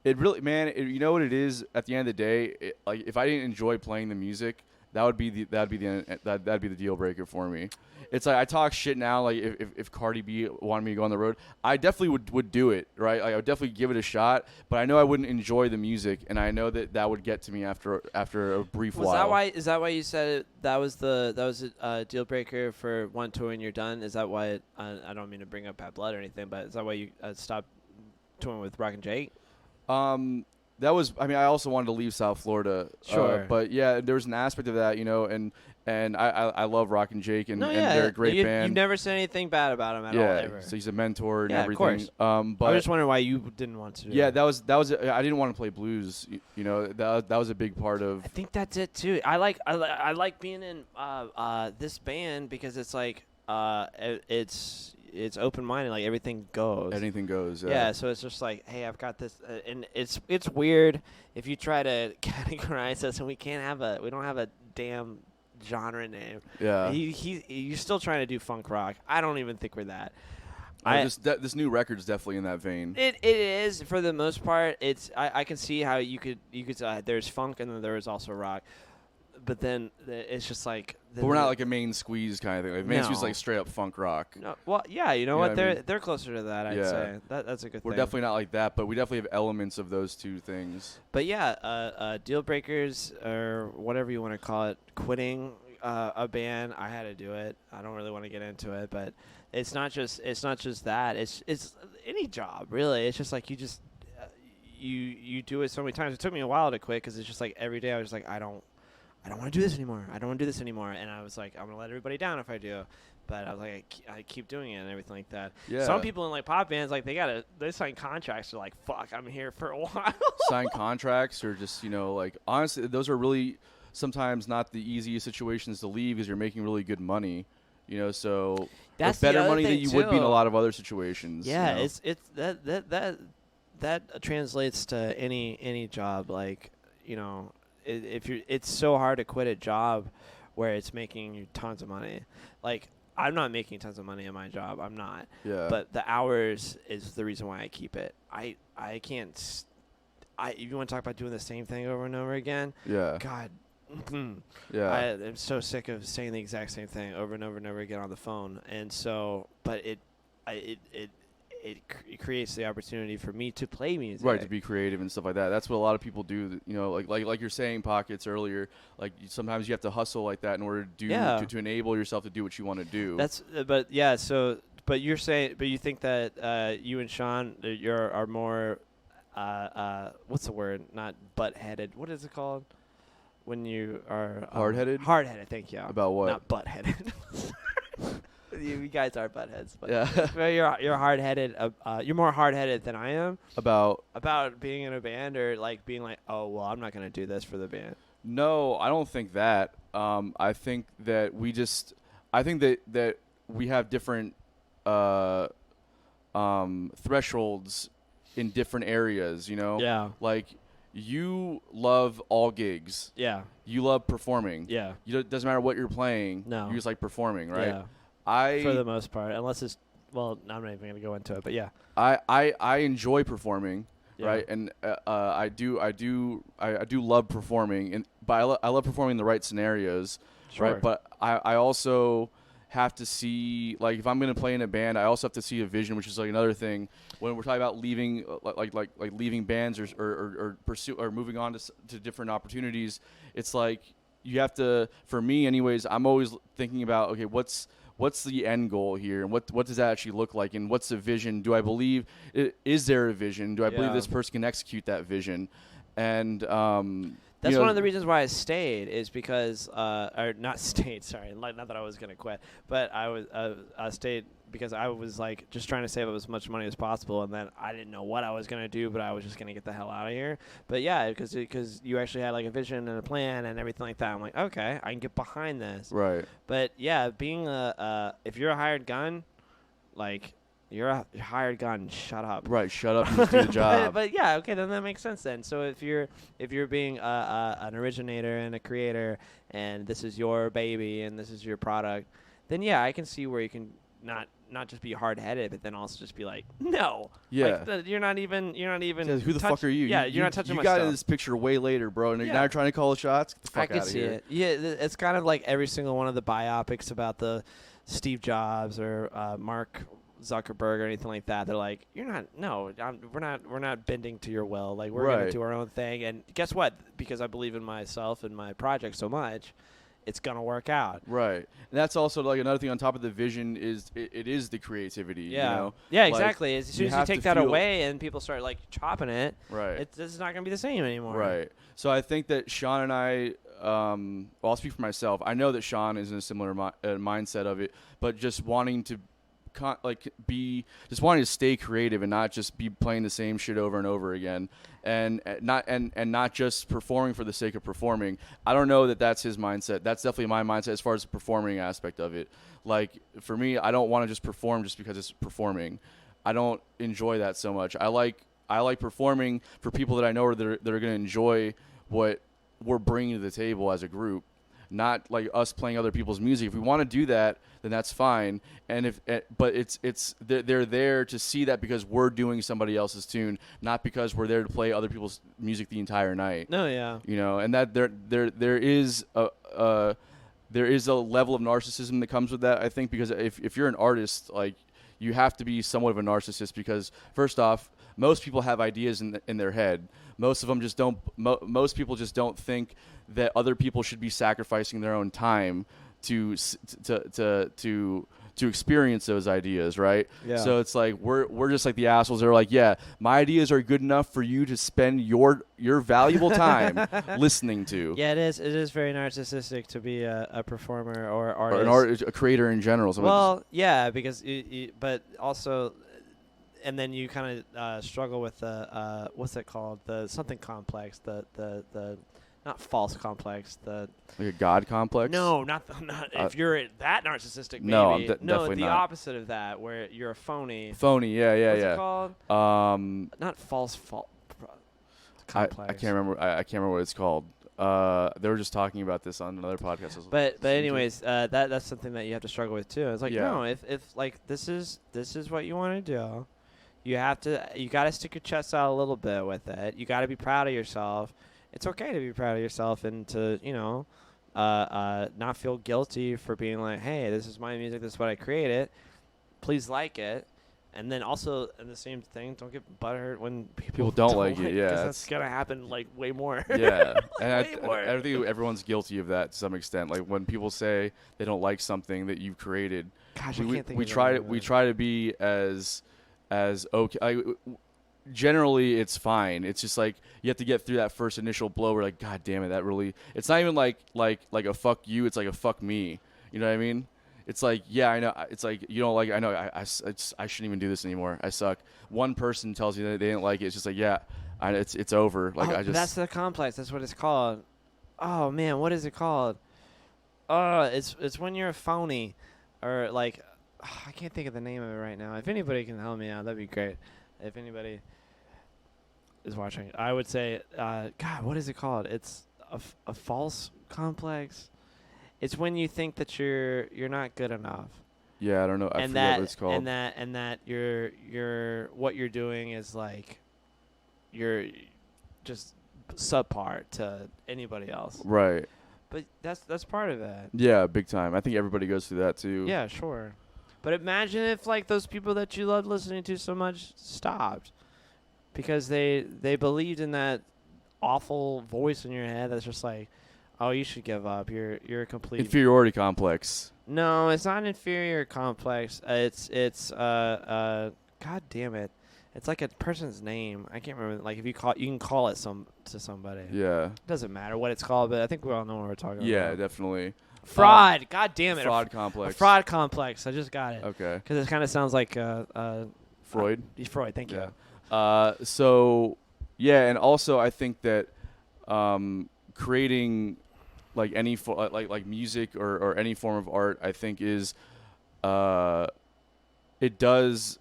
it really, man. You know what it is? At the end of the day, like if I didn't enjoy playing the music, that'd be the deal breaker for me. It's like I talk shit now. Like if Cardi B wanted me to go on the road, I definitely would do it. Right? Like I would definitely give it a shot. But I know I wouldn't enjoy the music, and I know that would get to me after a brief while. Is that why you said that was a deal breaker for one tour and you're done? Is that why? I don't mean to bring up Bad Blood or anything, but is that why you stopped touring with Rock and Jake? That was. I mean, I also wanted to leave South Florida. Sure. But yeah, there was an aspect of that, and I love Rock and Jake, and they're a great band. You've never said anything bad about him at all, ever. So he's a mentor and Yeah, of everything. course. But I was just wondering why you didn't want to. yeah, that was. I didn't want to play blues. That was a big part of. I think that's it too. I like being in this band because it's like it's open minded. Like everything goes. Anything goes. Yeah, so it's just like, hey, I've got this, and it's weird if you try to categorize us, and we don't have a damn genre name. Yeah. You're still trying to do funk rock. I don't even think we're that. This new record's definitely in that vein. It is for the most part. I can see how you could there's funk and then there is also rock, but then it's just like. But we're not like a main squeeze kind of thing. Like main squeeze is No. like straight up funk rock. No, well, yeah, you know You know what? what I mean? They're closer to that. I'd Yeah. say that's a good We're thing. definitely not like that, but we definitely have elements of those two things. But yeah, deal breakers or whatever you want to call it, quitting a band. I had to do it. I don't really want to get into it, but it's not just that. It's any job really. It's just like you just you do it so many times. It took me a while to quit because it's just like every day I was just like I don't want to do this anymore. I don't want to do this anymore. And I was like I'm gonna let everybody down if I do. But I was like, I keep doing it and everything like that. Yeah. Some people in like pop bands, like they sign contracts. They're like, fuck, I'm here for a while. Sign contracts or just like honestly, those are really sometimes not the easiest situations to leave because you're making really good money. So That's better the other money than thing, you would be in a too. lot of other situations. Yeah, it's that translates to any job. Like if you're, it's so hard to quit a job where it's making you tons of money. Like I'm not making tons of money in my job. I'm not. Yeah. But the hours is the reason why I keep it. I can't. If you want to talk about doing the same thing over and over again, Yeah. God. Yeah. I'm so sick of saying the exact same thing over and over and over again on the phone, and so, but it creates the opportunity for me to play music. Right, to be creative and stuff like that. That's what a lot of people do. Like you're saying, Pockets earlier. Like sometimes you have to hustle like that in order to enable yourself to do what you want to do. But you think that you and Sean are more what's the word? Not butt-headed. What is it called? When you are Hard-headed? Hard-headed. Thank you. About what? Not butt-headed. You guys are buttheads, but Yeah. well, you're hard-headed. You're more hard-headed than I am About being in a band, or like being like, oh well, I'm not gonna do this for the band. No, I don't think that. I think that that we have different thresholds in different areas. You know. Yeah. Like you love all gigs. Yeah. You love performing. Yeah. It doesn't matter what you're playing. No. You just like performing, right? Yeah. I For the most part, unless it's I'm not even gonna go into it, but yeah. I enjoy performing, Yeah. right? And I do love performing, but I love performing in the right scenarios, Sure. right? But I also have to see, like, if I'm going to play in a band, I also have to see a vision, which is like another thing when we're talking about leaving, like leaving bands or pursue or moving on to different opportunities. It's like you have to, for me anyways, I'm always thinking about, okay, what's the end goal here, and what does that actually look like, and what's the vision? Do I believe is there a vision? Do I believe this person can execute that vision? And that's one of the reasons why I stayed, is because or not stayed, sorry, not that I was gonna quit, but I stayed because I was like just trying to save up as much money as possible, and then I didn't know what I was gonna do, but I was just gonna get the hell out of here. But yeah, because you actually had like a vision and a plan and everything like that. I'm like, okay, I can get behind this. Right. But yeah, being if you're a hired gun, like you're a hired gun, shut up. Right, shut up and just do the job. But yeah, okay, then that makes sense then. So if you're being an originator and a creator, and this is your baby and this is your product, then yeah, I can see where you can not just be hard-headed, but then also just be like, no. Yeah. Like, you're not even. Yeah, who the fuck are you? Yeah, you're not touching you my got stuff. in this picture way later, bro, and Yeah. now you're trying to call the shots? Get the fuck I can out of see here. it. Yeah, it's kind of like every single one of the biopics about the Steve Jobs or Mark Zuckerberg or anything like that. They're like, we're not bending to your will. Like, we're gonna Right. do our own thing. And guess what? Because I believe in myself and my project so much, it's gonna work out. Right. And that's also like another thing on top of the vision is it is the creativity. Yeah. You know? Yeah, Like, exactly. As soon as you have take to that feel- away and people start like chopping it, Right. this is not gonna be the same anymore. Right. So I think that Sean and I, well, I'll speak for myself. I know that Sean is in a similar mindset of it, but just wanting to wanting to stay creative and not just be playing the same shit over and over again, and not just performing for the sake of performing. I don't know that that's his mindset. That's definitely my mindset as far as the performing aspect of it. Like, for me, I don't want to just perform just because it's performing. I don't enjoy that so much. I like performing for people that I know that are going to enjoy what we're bringing to the table as a group, not like us playing other people's music. If we want to do that, then that's fine. And but they're there to see that because we're doing somebody else's tune, not because we're there to play other people's music the entire night. No, yeah. You know, and that there is a level of narcissism that comes with that, I think, because if you're an artist, like, you have to be somewhat of a narcissist because, first off, most people have ideas in their head. Most of them just don't. Most people just don't think that other people should be sacrificing their own time to experience those ideas, right? Yeah. So it's like we're just like the assholes that are like, yeah, my ideas are good enough for you to spend your valuable time listening to. Yeah, it is. It is very narcissistic to be a performer or artist. Or a creator in general. So Well, yeah, because but also, and then you kind of struggle with the what's it called? The something complex. The not false complex. The like a god complex. not if you're that narcissistic. Maybe. No, I'm no, definitely the not. opposite of that, where you're a phony. Phony. Yeah. What's it called? Not false. I Complex. can't remember. I can't remember what it's called. They were just talking about this on another podcast. But anyways, that's something that you have to struggle with too. It's like, Yeah. no, if like this is what you want to do, you got to stick your chest out a little bit with it. You got to be proud of yourself. It's okay to be proud of yourself and to, not feel guilty for being like, hey, this is my music, this is what I created. Please like it. And then also, in the same thing, don't get butthurt when people don't like it. Yeah, because that's gonna happen like way more. Yeah, and Way more. I think everyone's guilty of that to some extent. Like when people say they don't like something that you've created, Gosh, we I can't think. we of try anything. we try to be as okay. generally it's fine. It's just like you have to get through that first initial blow where like, God damn it, that really. It's not even like a fuck you. It's like a fuck me. You know what I mean? It's like, yeah, I know. It's like, you don't like. I know. I shouldn't even do this anymore. I suck. One person tells you that they didn't like it. It's just like, yeah, it's over. Like I just. That's the complex. That's what it's called. Oh man, what is it called? It's when you're a phony, or like, I can't think of the name of it right now. If anybody can help me out, that'd be great. If anybody is watching, I would say, God, what is it called? It's a false complex. It's when you think that you're not good enough. Yeah, I don't know. I forget what it's called. And that you're what you're doing is like you're just subpar to anybody else. Right. But that's part of it. Yeah, big time. I think everybody goes through that too. Yeah, sure. But imagine if like those people that you loved listening to so much stopped because they believed in that awful voice in your head that's just like, oh, you should give up. You're a complete inferiority complex. No, it's not an inferior complex. It's God damn it. It's like a person's name. I can't remember. Like if you can call it to somebody. Yeah. Doesn't matter what it's called, but I think we all know what we're talking about. Yeah, definitely. Fraud. God damn it. Fraud complex. A fraud complex. I just got it. Okay. Because it kind of sounds like Freud. Freud. Thank you. So yeah, and also I think that creating like any like music or any form of art, I think is it does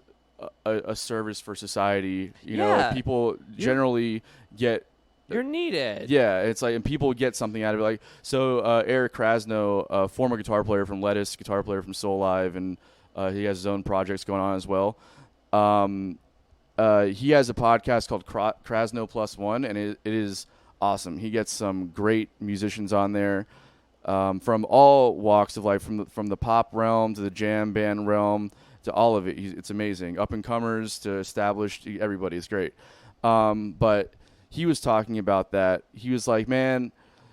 a service for society. You know, people generally get. You're needed. Yeah, it's like, and people get something out of it. Like, so Eric Krasno, former guitar player from Lettuce, guitar player from Soul Live, and he has his own projects going on as well. He has a podcast called Krasno Plus One, and it is awesome. He gets some great musicians on there from all walks of life, from the pop realm to the jam band realm to all of it. It's amazing. Up and comers to established, everybody is great. But he was talking about that. He was like, man,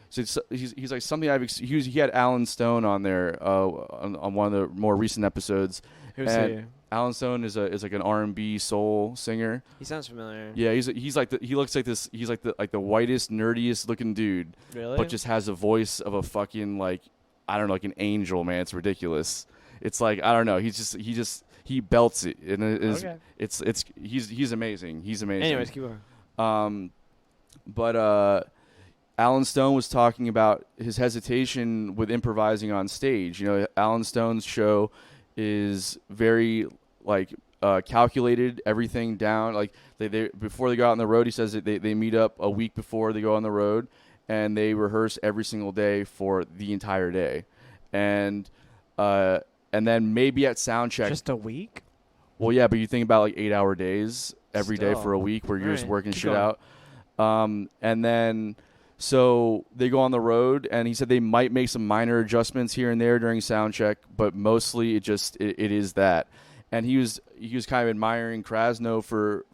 so he's like something he had Alan Stone on there on one of the more recent episodes. Who's he? Alan Stone is like an R&B soul singer. He sounds familiar. Yeah, he's like he looks like this. He's like the whitest, nerdiest looking dude. Really? But just has a voice of a fucking like, I don't know, like an angel, man. It's ridiculous. It's like, I don't know. He belts it, and he's amazing. He's amazing. Anyways, keep going. But Alan Stone was talking about his hesitation with improvising on stage. You know, Alan Stone's show is very like calculated, everything down. Like they before they go out on the road, he says that they meet up a week before they go on the road, and they rehearse every single day for the entire day, and then maybe at sound check. Just a week? Well, yeah, but you think about like 8-hour days every day for a week where you're just working shit out. And then, so they go on the road, and he said they might make some minor adjustments here and there during sound check, but mostly it is that. And he was kind of admiring Krasno for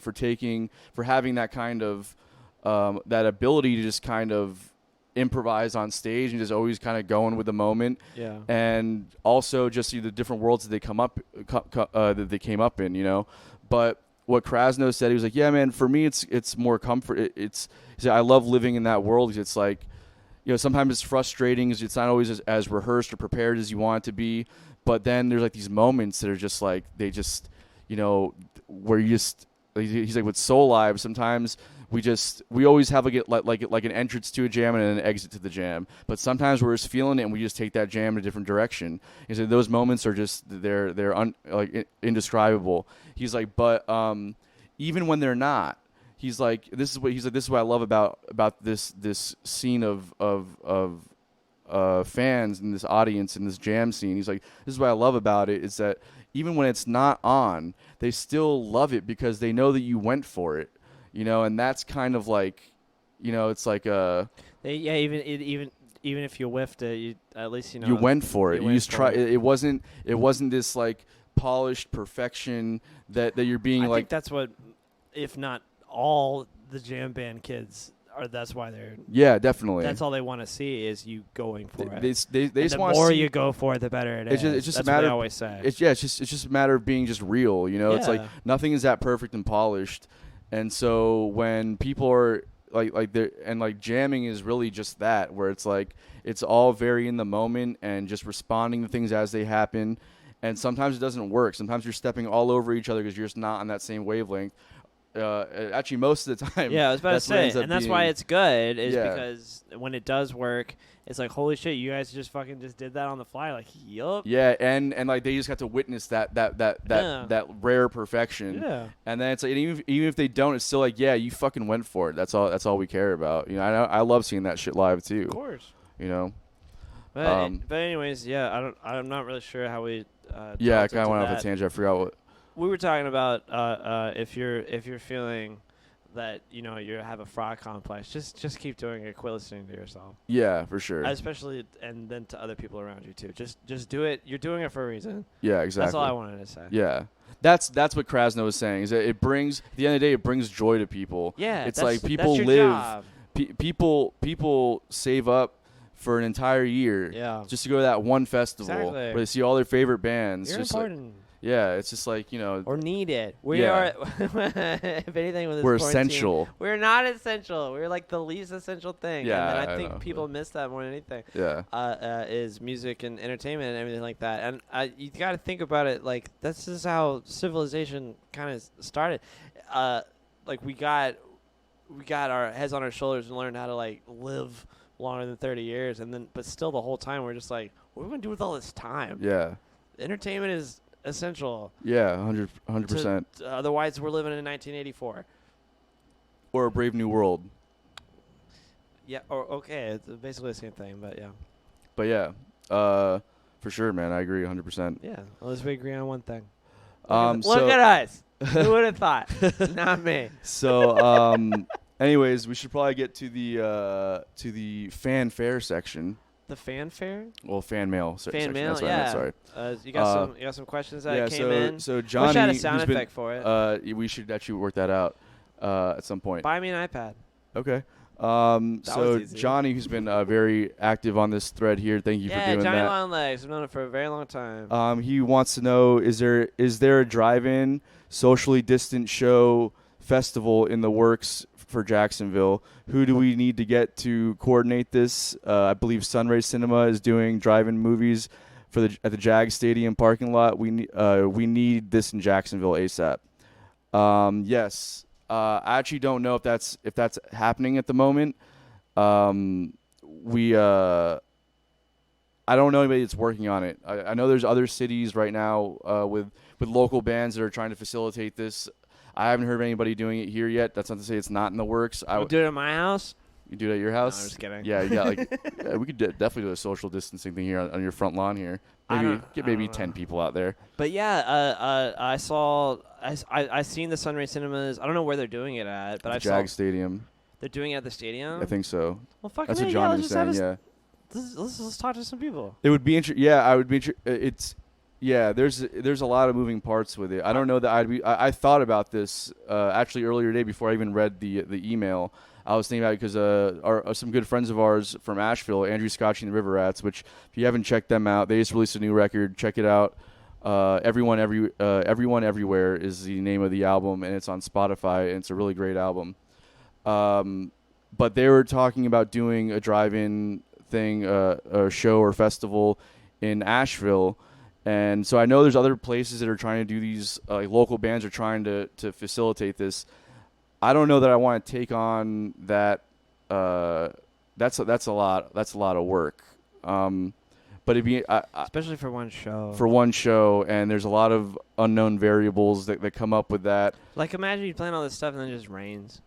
having that kind of, that ability to just kind of improvise on stage and just always kind of going with the moment. Yeah. And also just see the different worlds that they that they came up in, you know. But what Krasno said, he was like, yeah, man, for me, it's more comfort. He said, I love living in that world. It's like, you know, sometimes it's frustrating. It's not always as rehearsed or prepared as you want it to be. But then there's like these moments that are just like, they just, you know, where you just, he's like with Soul Live, sometimes we always have like an entrance to a jam and an exit to the jam. But sometimes we're just feeling it and we just take that jam in a different direction. He said those moments are just they're indescribable. He's like, but even when they're not, he's like, this is what I love about this scene of fans and this audience and this jam scene. He's like, this is what I love about it is that even when it's not on, they still love it because they know that you went for it. You know, and that's kind of like, you know, it's like even if you whiffed it, at least you know you went for it. You just try. It wasn't this like polished perfection that you're being I like. think that's what, if not all the jam band kids are. That's why they're. Yeah, definitely. That's all they want to see is you going for it. They just want the more you go for it, the better it is. It's just that's a matter. What I always say. It's just a matter of being just real. You know, it's like nothing is that perfect and polished. And so when people are like they're and like jamming is really just that, where it's like it's all very in the moment and just responding to things as they happen. And sometimes it doesn't work. Sometimes you're stepping all over each other because you're just not on that same wavelength. Actually, most of the time, Yeah, I was about to that's what say, ends up and that's being- why it's good, is Yeah. because when it does work, it's like, holy shit, you guys just fucking just did that on the fly. Like, yup. Yeah, and like they just got to witness that that rare perfection. Yeah. And then it's like even if they don't, it's still like, yeah, you fucking went for it. That's all we care about. You know, I love seeing that shit live too. Of course. You know. But anyways, yeah, I'm not really sure how we. Yeah, I delved kind of into went off a that. tangent. I forgot what. We were talking about if you're feeling that you have a fraud complex, just keep doing it. Quit listening to yourself. Yeah, for sure. Especially, and then to other people around you too. Just do it. You're doing it for a reason. Yeah, exactly. That's all I wanted to say. Yeah. That's what Krasno was saying. Is that it brings at the end of the day, it brings joy to people. Yeah, it's that's- like people that's your live. job. People save up for an entire year Yeah. just to go to that one festival Exactly. where they see all their favorite bands. You're just like, important. yeah, it's just like Or needed. We Yeah. are. If anything, with this we're quarantine, essential. We're not essential. We're like the least essential thing. Yeah, and then I I think know. people miss that more than anything. Yeah. Is music and entertainment and everything like that. And you got to think about it like this is how civilization kind of started. Like we got our heads on our shoulders and learned how to like live longer than 30 years, and then but still the whole time we're just like, what are we gonna do with all this time? Yeah. Entertainment is essential. Yeah, 100%. Otherwise, we're living in 1984. Or A Brave New World. Yeah. Or okay, it's basically the same thing, but yeah. But yeah, for sure, man. I agree 100%. Yeah. Well, let's agree on one thing. So, Look at us. Who would have thought? Not me. So, anyways, we should probably get to the fanfare section. The fanfare. Well, fan mail. Fan section. mail. That's what I meant, Yeah. sorry. You got some questions that Yeah. came in. So Wish Johnny, I had a sound who's been- effect for it. we should actually work that out at some point. Buy me an iPad. Okay. was So easy. Johnny, who's been very active on this thread here, thank you for Yeah, doing Johnny that. Long Legs. I've known it for a very long time. He wants to know: is there a drive-in, socially distant show festival in the works for Jacksonville? Who do we need to get to coordinate this? I believe Sunray Cinema is doing drive-in movies at the Jag Stadium parking lot. We need this in Jacksonville ASAP. Yes. I actually don't know if that's happening at the moment. I don't know anybody that's working on it. I know there's other cities right now with local bands that are trying to facilitate this. I haven't heard of anybody doing it here yet. That's not to say it's not in the works. We'll do it at my house. You do it at your house? No, I'm just kidding. Yeah, you got yeah, we could definitely do a social distancing thing here on your front lawn here. I Maybe don't- get I maybe don't 10 know. people out there. But yeah, I seen the Sunray Cinemas. I don't know where they're doing it at, but The I Jag saw Stadium. they're doing it at the stadium. I think so. Well, fucking That's what yeah, Johnny let's was just have saying. a Yeah. let's talk to some people. It would be interesting. Yeah, I would be. There's a lot of moving parts with it. I don't know that I thought about this actually earlier today before I even read the email. I was thinking about it because some good friends of ours from Asheville, Andrew Scotch and the River Rats, which if you haven't checked them out, they just released a new record. Check it out. Everyone Everywhere is the name of the album, and it's on Spotify, and it's a really great album. But they were talking about doing a drive-in thing, a show or festival in Asheville. And so I know there's other places that are trying to do these, local bands are trying to facilitate this. I don't know that I want to take on that. That's a lot of work. But it'd be Especially for one show. for one show, and there's a lot of unknown variables that come up with that. Like, imagine you plan all this stuff and then it just rains.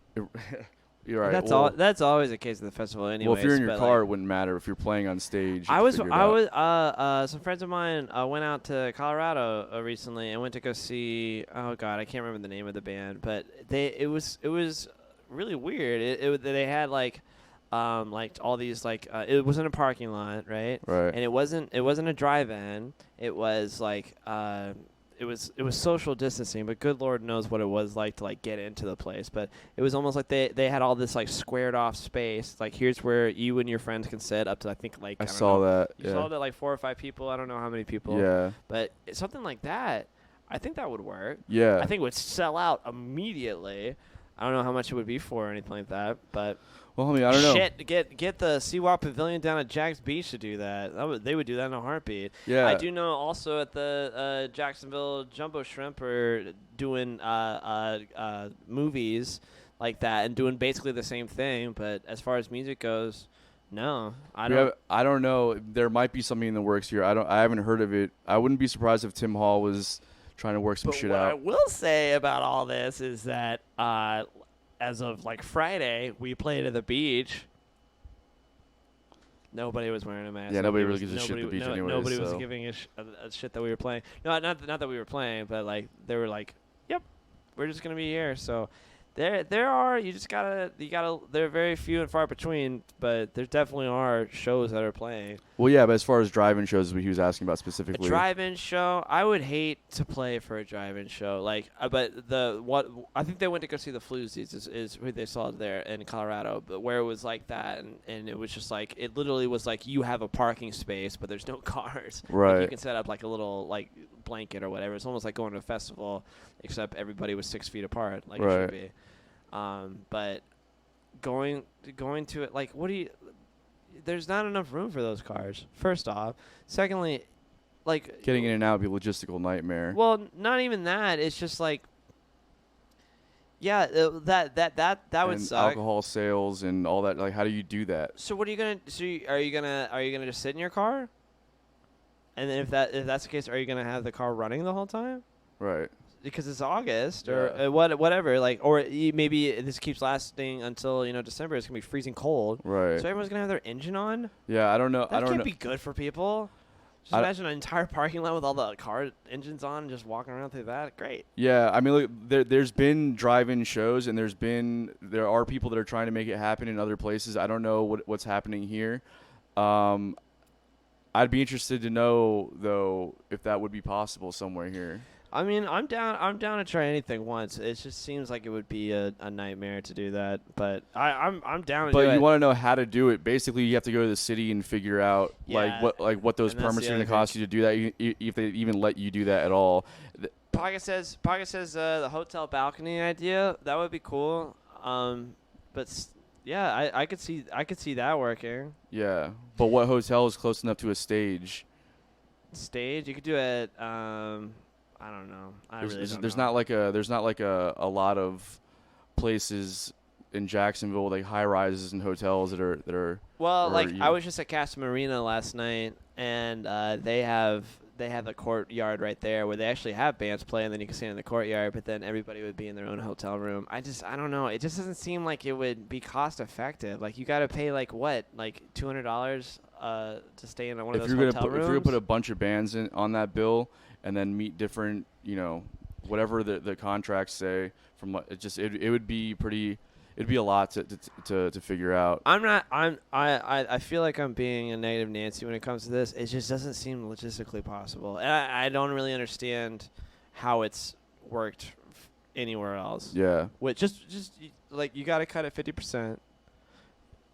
You're right. That's well, all. That's always the case of the festival, anyway. Well, if you're in your car, it wouldn't matter. If you're playing on stage, I you was figure it out. some friends of mine went out to Colorado recently and went to go see, oh god, I can't remember the name of the band, but it was really weird. They had like all these it was in a parking lot, right? Right. And it wasn't a drive-in. It was like it was social distancing, but good Lord knows what it was like to like get into the place. But it was almost like they had all this like squared off space. Like, here's where you and your friends can sit up to, I think, like I don't saw know. that. You Yeah. saw that like 4 or 5 people. I don't know how many people. Yeah. But something like that, I think that would work. Yeah. I think it would sell out immediately. I don't know how much it would be for or anything like that, but Well, I mean, I don't know. shit, get the Seawalk Pavilion down at Jack's Beach to do that. They would do that in a heartbeat. Yeah. I do know also at the Jacksonville Jumbo Shrimp are doing movies like that and doing basically the same thing. But as far as music goes, no, I don't. I don't know. There might be something in the works here. I haven't heard of it. I wouldn't be surprised if Tim Hall was trying to work some shit What I out. will say about all this is that as of like Friday, we played at the beach. Nobody was wearing a mask. Yeah, nobody really gives a shit at the beach anyways, Nobody was so. giving a shit that we were playing. No, not that we were playing, but like they were like, "Yep, we're just gonna be here." So there are they're very few and far between, but there definitely are shows that are playing. Well, yeah, but as far as drive-in shows, what he was asking about A specifically. drive-in show, I would hate to play for a drive-in show. Like, but I think they went to go see the Floozies is who they saw there in Colorado, but where it was like that, and it was just like it literally was like you have a parking space, but there's no cars. Right. Like, you can set up like a little like blanket or whatever. It's almost like going to a festival, except everybody was 6 feet apart, like it should be. But going to it, like, what do you? There's not enough room for those cars. First off, secondly, like Getting in and out would be a logistical nightmare. well, not even that. It's just like, yeah, that would and suck. alcohol sales and all that. Like, how do you do that? So what are you gonna? Are you gonna just sit in your car? And then if that's the case, are you gonna have the car running the whole time? Right. Because it's August or Yeah. whatever, like, or maybe this keeps lasting until December. It's gonna be freezing cold, Right. so everyone's gonna have their engine on. Yeah, I don't know. That I don't can't know. be good for people. Just imagine an entire parking lot with all the car engines on, and just walking around through that. Great. Yeah, I mean, look, there's been drive-in shows, and there are people that are trying to make it happen in other places. I don't know what's happening here. I'd be interested to know though if that would be possible somewhere here. I mean, I'm down to try anything once. It just seems like it would be a nightmare to do that, but I'm down to do it. But you want to know how to do it. Basically, you have to go to the city and figure out Yeah, what those and that's permits the are going other to cost you to do that. If they even let you do that at all. Pocket says the hotel balcony idea, that would be cool. Yeah, I could see that working. Yeah, but what hotel is close enough to a stage? Stage, you could do it. I don't know. There's not like a lot of places in Jacksonville, like high rises and hotels that are. Well, like I was just at Casa Marina last night, and they have the courtyard right there where they actually have bands play, and then you can stand in the courtyard. But then everybody would be in their own hotel room. I don't know. It just doesn't seem like it would be cost effective. Like you got to pay like $200 to stay in one of those hotel rooms. If you're gonna put a bunch of bands on that bill and then meet different, whatever the contracts say, it would be pretty. It'd be a lot to figure out. I feel like I'm being a negative Nancy when it comes to this. It just doesn't seem logistically possible. And I don't really understand how it's worked anywhere else. Yeah. Just like you got to cut it 50%.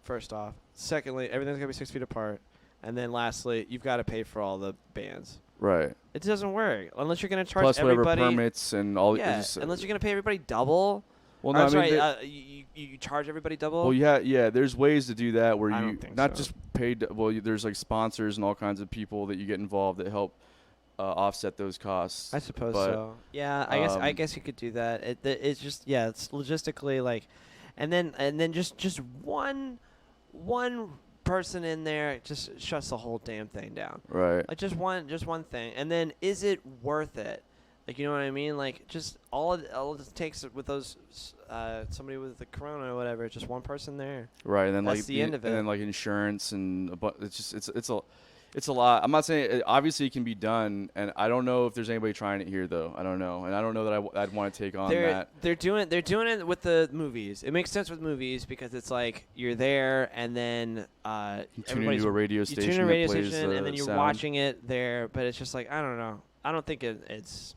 First off. Secondly, everything's got to be 6 feet apart. And then lastly, you've got to pay for all the bands. Right. It doesn't work unless you're going to charge plus everybody. Whatever permits and all. Yeah, unless you're going to pay everybody double. Well, no, you charge everybody double? Well, yeah. There's ways to do that where I you don't think not so. just pay. There's like sponsors and all kinds of people that you get involved that help offset those costs. I suppose But, so. Yeah, I guess you could do that. It's just it's logistically like, and then just one person in there just shuts the whole damn thing down. Right. Like just one thing, and then is it worth it? Like, you know what I mean? Like, just all it takes with those somebody with the corona or whatever, just one person there. Right, and then That's like the end of it. and then like insurance and it's a lot. I'm not saying obviously it can be done, and I don't know if there's anybody trying it here though. I don't know, and I don't know that I'd want to take on that. They're doing it with the movies. It makes sense with movies because it's like you're there and then You tune into a radio station. You tune in a that radio plays station the and then you're sound. watching it there, but it's just like I don't know. I don't think it's.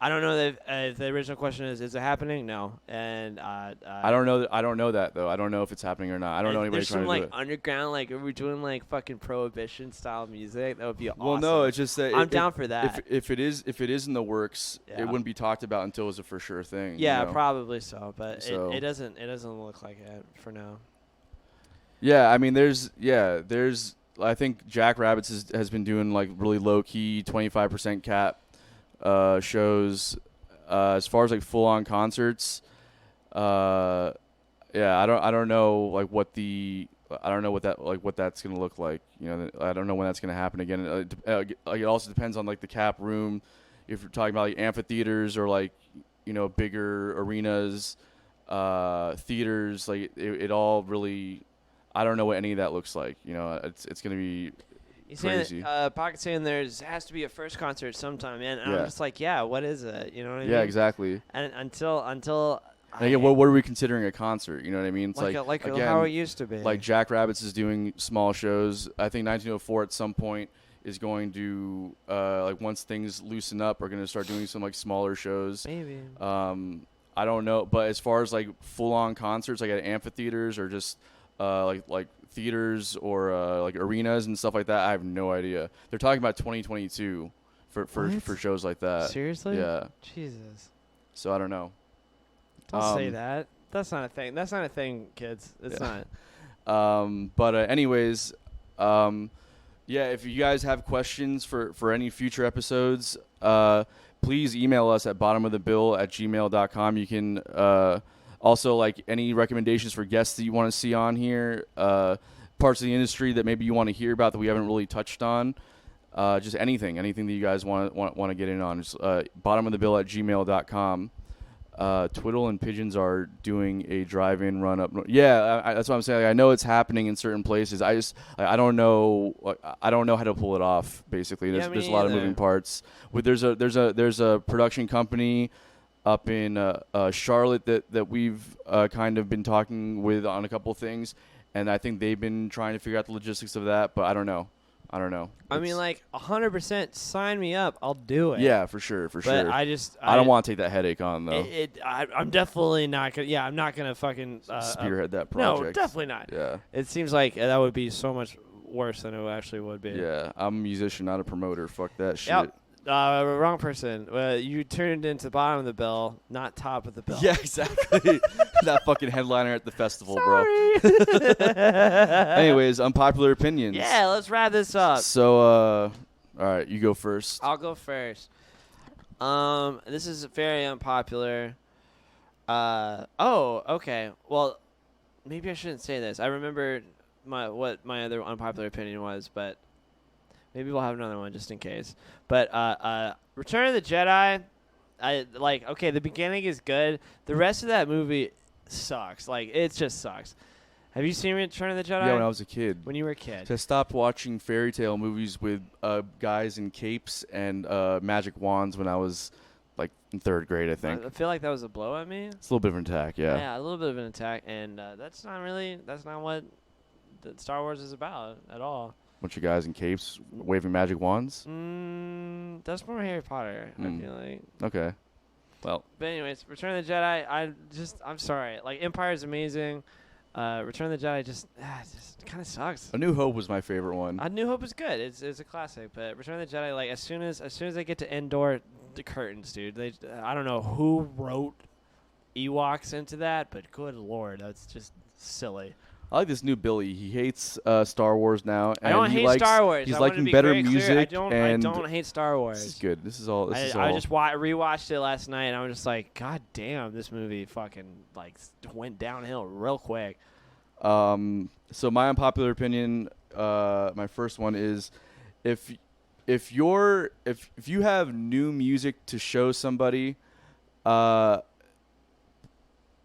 I don't know if the original question is it happening? No. And I don't know. I don't know that though. I don't know if it's happening or not. I don't know anybody there's trying some to do it. underground, are we doing fucking prohibition style music? That would be awesome. Well, no, it's just that I'm down for that. If it is in the works, it wouldn't be talked about until it's a for sure thing. Yeah, probably so, but So- it doesn't look like it for now. Yeah, I mean, there's. I think Jackrabbits has been doing really low key 25% cap shows. As far as full on concerts, I don't know what that's gonna look like. I don't know when that's gonna happen again. It also depends on the cap room. If you're talking about amphitheaters or bigger arenas, theaters, it all really. I don't know what any of that looks like. It's gonna be crazy. Pocket saying has to be a first concert sometime, man. And Yeah. I'm just what is it? You know what I mean? Yeah, exactly. And until. And again, what are we considering a concert? You know what I mean? It's again, again, how it used to be. Jackrabbits is doing small shows. I think 1904 at some point is going to once things loosen up, are going to start doing some smaller shows. Maybe. I don't know, but as far as full on concerts at amphitheaters or just theaters or arenas and stuff like that, I have no idea. They're talking about 2022 for shows like that. Seriously? Yeah. Jesus. So I don't know. Don't say that. That's not a thing. That's not a thing, kids. It's not. But anyways, if you guys have questions for any future episodes, please email us at bottomofthebill@gmail.com. You can also any recommendations for guests that you want to see on here, parts of the industry that maybe you want to hear about that we haven't really touched on. Just anything that you guys want to get in on. Just bottomofthebill@gmail.com. Twiddle and Pigeons are doing a drive-in run up. Yeah, that's what I'm saying. I know it's happening in certain places. I don't know. I don't know how to pull it off. Basically, there's a lot of moving parts. There's a production company up in Charlotte that we've kind of been talking with on a couple things, and I think they've been trying to figure out the logistics of that. But I don't know. I mean, 100% sign me up. I'll do it. Yeah, for sure. But I don't want to take that headache on though. I'm definitely not gonna. Yeah, I'm not gonna fucking spearhead that project. No, definitely not. Yeah. It seems like that would be so much worse than it actually would be. Yeah, I'm a musician, not a promoter. Fuck that shit. Yep. Wrong person. You turned into bottom of the bill, not top of the bill. Yeah, exactly. That fucking headliner at the festival, bro. Anyways, unpopular opinions. Yeah, let's wrap this up. So, all right, you go first. I'll go first. This is very unpopular. Okay. Well, maybe I shouldn't say this. I remember what my other unpopular opinion was, but maybe we'll have another one just in case. But Return of the Jedi, okay, the beginning is good. The rest of that movie sucks. It just sucks. Have you seen Return of the Jedi? Yeah, when I was a kid. When you were a kid. I stopped watching fairy tale movies with guys in capes and magic wands when I was in third grade, I think. I feel like that was a blow at me. It's a little bit of an attack, yeah. Yeah, a little bit of an attack, and that's not what Star Wars is about at all. Bunch of guys in capes waving magic wands? That's more Harry Potter, I feel like. Okay. Well. But anyways, Return of the Jedi, I'm sorry. Empire is amazing. Return of the Jedi just kind of sucks. A New Hope was my favorite one. A New Hope is good. It's a classic. But Return of the Jedi, as soon as they get to Endor, the curtains, dude. I don't know who wrote Ewoks into that, but good lord, that's just silly. I like this new Billy. He hates Star Wars now. And I don't hate Star Wars. He's I wanna liking be better very clear. music. I don't hate Star Wars. This is good. This is all. I just rewatched it last night, and I was just like, God damn, this movie fucking went downhill real quick. So my unpopular opinion, my first one is, if you have new music to show somebody,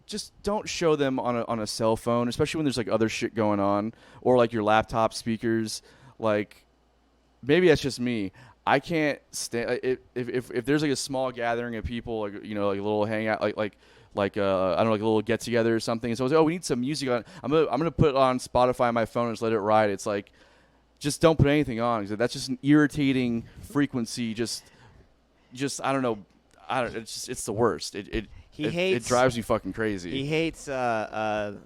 just don't show them on a cell phone, especially when there's other shit going on, or your laptop speakers. Maybe that's just me. I can't stand if there's a small gathering of people, a little hangout, I don't know, a little get together or something. And so we need some music on. I'm gonna put it on Spotify on my phone and just let it ride. It's just don't put anything on, because that's just an irritating frequency. Just I don't know. I don't. It's the worst. It drives me fucking crazy. He hates bad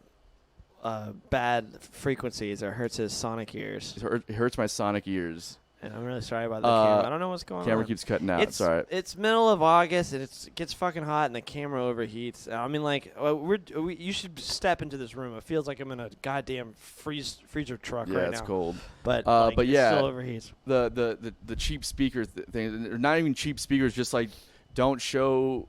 frequencies. It hurts his sonic ears. It hurts my sonic ears. And I'm really sorry about the camera. I don't know what's going on. Camera keeps cutting out. It's all right. It's middle of August, and it gets fucking hot, and the camera overheats. I mean, like, you should step into this room. It feels like I'm in a goddamn freezer truck right now. Yeah, it's cold. But but it yeah, still overheats. The cheap speaker thing. Not even cheap speakers. Just like don't show.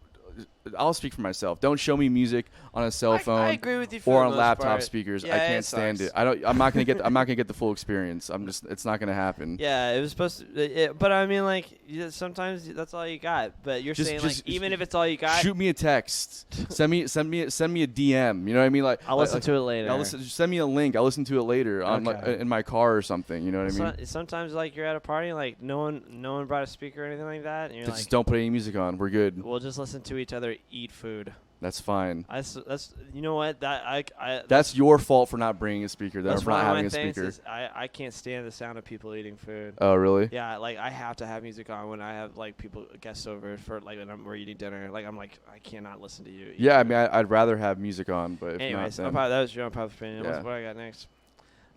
I'll speak for myself. Don't show me music on a cell phone. I agree with you. Or on laptop speakers. Yeah, I can't stand it. I'm not gonna get. I'm not gonna get the full experience. It's not gonna happen. Yeah, it was supposed to. But I mean, like, sometimes that's all you got. But you're saying like, even if it's all you got, shoot me a text. Send me a DM. You know what I mean? Like, I'll listen to it later. Send me a link. I'll listen to it later on in my car or something. You know what I mean? Sometimes like you're at a party, like no one brought a speaker or anything like that, and you're just don't put any music on. We're good. We'll just listen to each other eat food. That's fine. That's you know what that's your fault for not bringing a speaker. That's for not having a speaker. I can't stand the sound of people eating food. Oh really? Yeah, like I have to have music on when I have like people guests over for like when we're eating dinner. Like I'm like I cannot listen to you. Yeah, I mean I'd rather have music on, but if anyways, not, that was your unpopular opinion. Yeah. What I got next?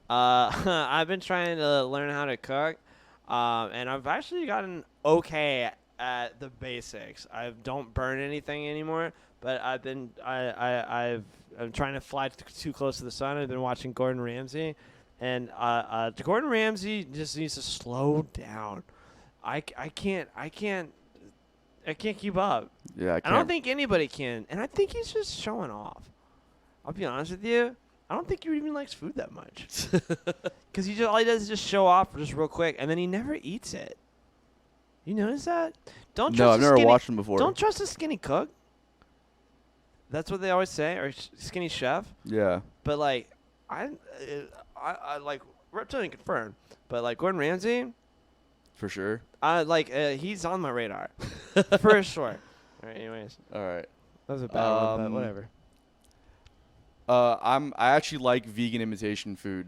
I've been trying to learn how to cook, and I've actually gotten okay at the basics. I don't burn anything anymore. But I'm trying to fly too close to the sun. I've been watching Gordon Ramsay, and Gordon Ramsay just needs to slow down. I can't keep up. Yeah, I don't think anybody can, and I think he's just showing off. I'll be honest with you. I don't think he even likes food that much, because all he does is just show off just real quick, and then he never eats it. You notice that? No, I've never watched him before. Don't trust a skinny cook. That's what they always say, or skinny chef. Yeah. But like, I like reptilian confirmed. But like Gordon Ramsay, for sure. He's on my radar, for sure. All right. Anyways. All right. That was a bad one, but whatever. I actually like vegan imitation food.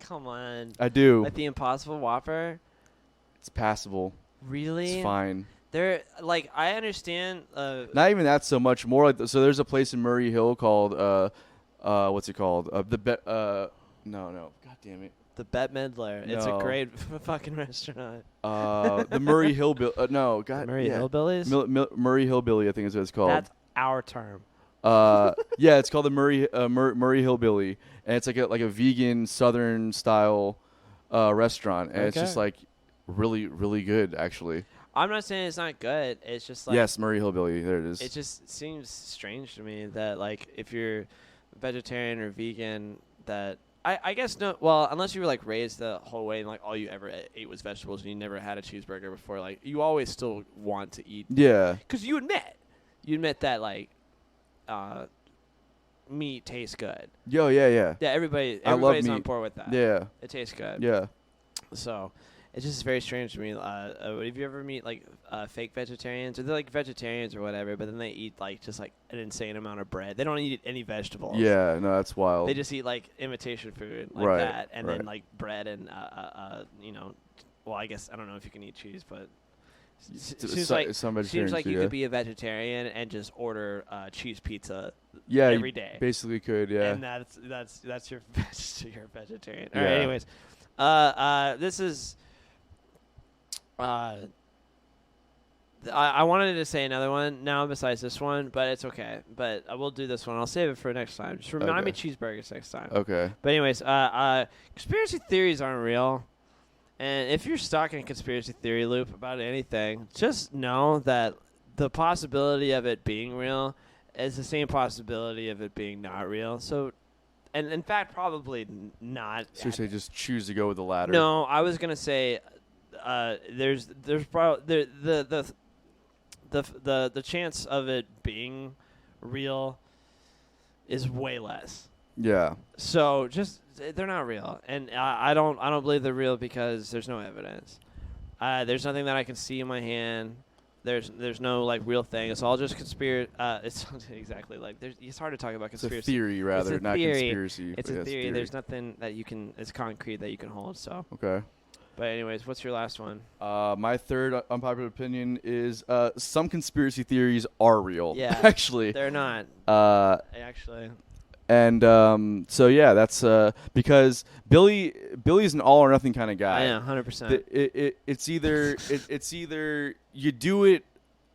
Come on. I do. Like the Impossible Whopper. It's passable. Really? It's fine. They're like I understand. Not even that so much. More like so. There's a place in Murray Hill called what's it called? No. God damn it. The Bette Midler. No. It's a great fucking restaurant. The Murray Hillbilly. No, God. Murray Hillbillies. Murray Hillbilly, I think is what it's called. That's our term. Yeah, it's called the Murray Hillbilly, and it's like a vegan Southern style restaurant, and it's just like really really good actually. I'm not saying it's not good. It's just like yes, Murray Hillbilly. There it is. It just seems strange to me that like if you're vegetarian or vegan, that I guess no. Well, unless you were like raised the whole way and like all you ever ate was vegetables and you never had a cheeseburger before, like you always still want to eat. Yeah. Because you admit that like meat tastes good. Yo, yeah. Yeah, everybody's on board with that. Yeah. It tastes good. Yeah. So. It's just very strange to me. Have you ever meet like fake vegetarians, or they're like vegetarians or whatever, but then they eat like just like an insane amount of bread. They don't eat any vegetables. Yeah, no, that's wild. They just eat like imitation food like right, that, and right. then like bread and well, I guess I don't know if you can eat cheese, but seems like you could be a vegetarian and just order cheese pizza. Yeah, every day. Basically, could yeah. And that's your your vegetarian. Yeah. All right. Anyways, this is. I wanted to say another one now besides this one, but it's okay. But I will do this one. I'll save it for next time. Just remind me cheeseburgers next time. Okay. But anyways, conspiracy theories aren't real. And if you're stuck in a conspiracy theory loop about anything, just know that the possibility of it being real is the same possibility of it being not real. So, and in fact, probably not. So you say just choose to go with the latter. No, I was gonna say. There's probably the chance of it being real is way less. Yeah. So just they're not real, and I don't believe they're real because there's no evidence. There's nothing that I can see in my hand. There's no like real thing. It's all just conspiracy. It's exactly like it's hard to talk about conspiracy. It's a theory rather, it's a not theory. conspiracy. It's a theory. There's nothing that you can. It's concrete that you can hold. So okay. But anyways, what's your last one? My third unpopular opinion is some conspiracy theories are real. Yeah, actually, they're not. Actually. And so yeah, that's because Billy's an all or nothing kind of guy. I know, 100%. It's either you do it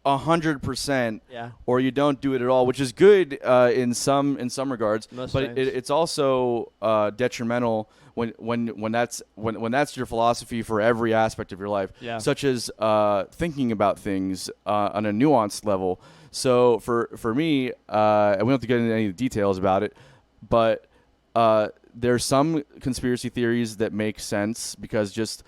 100%, Yeah. or you don't do it at all, which is good in some regards. Most but times. it's also detrimental when that's your philosophy for every aspect of your life, Yeah. such as thinking about things on a nuanced level. So for me, and we don't have to get into any details about it, but there's some conspiracy theories that make sense because just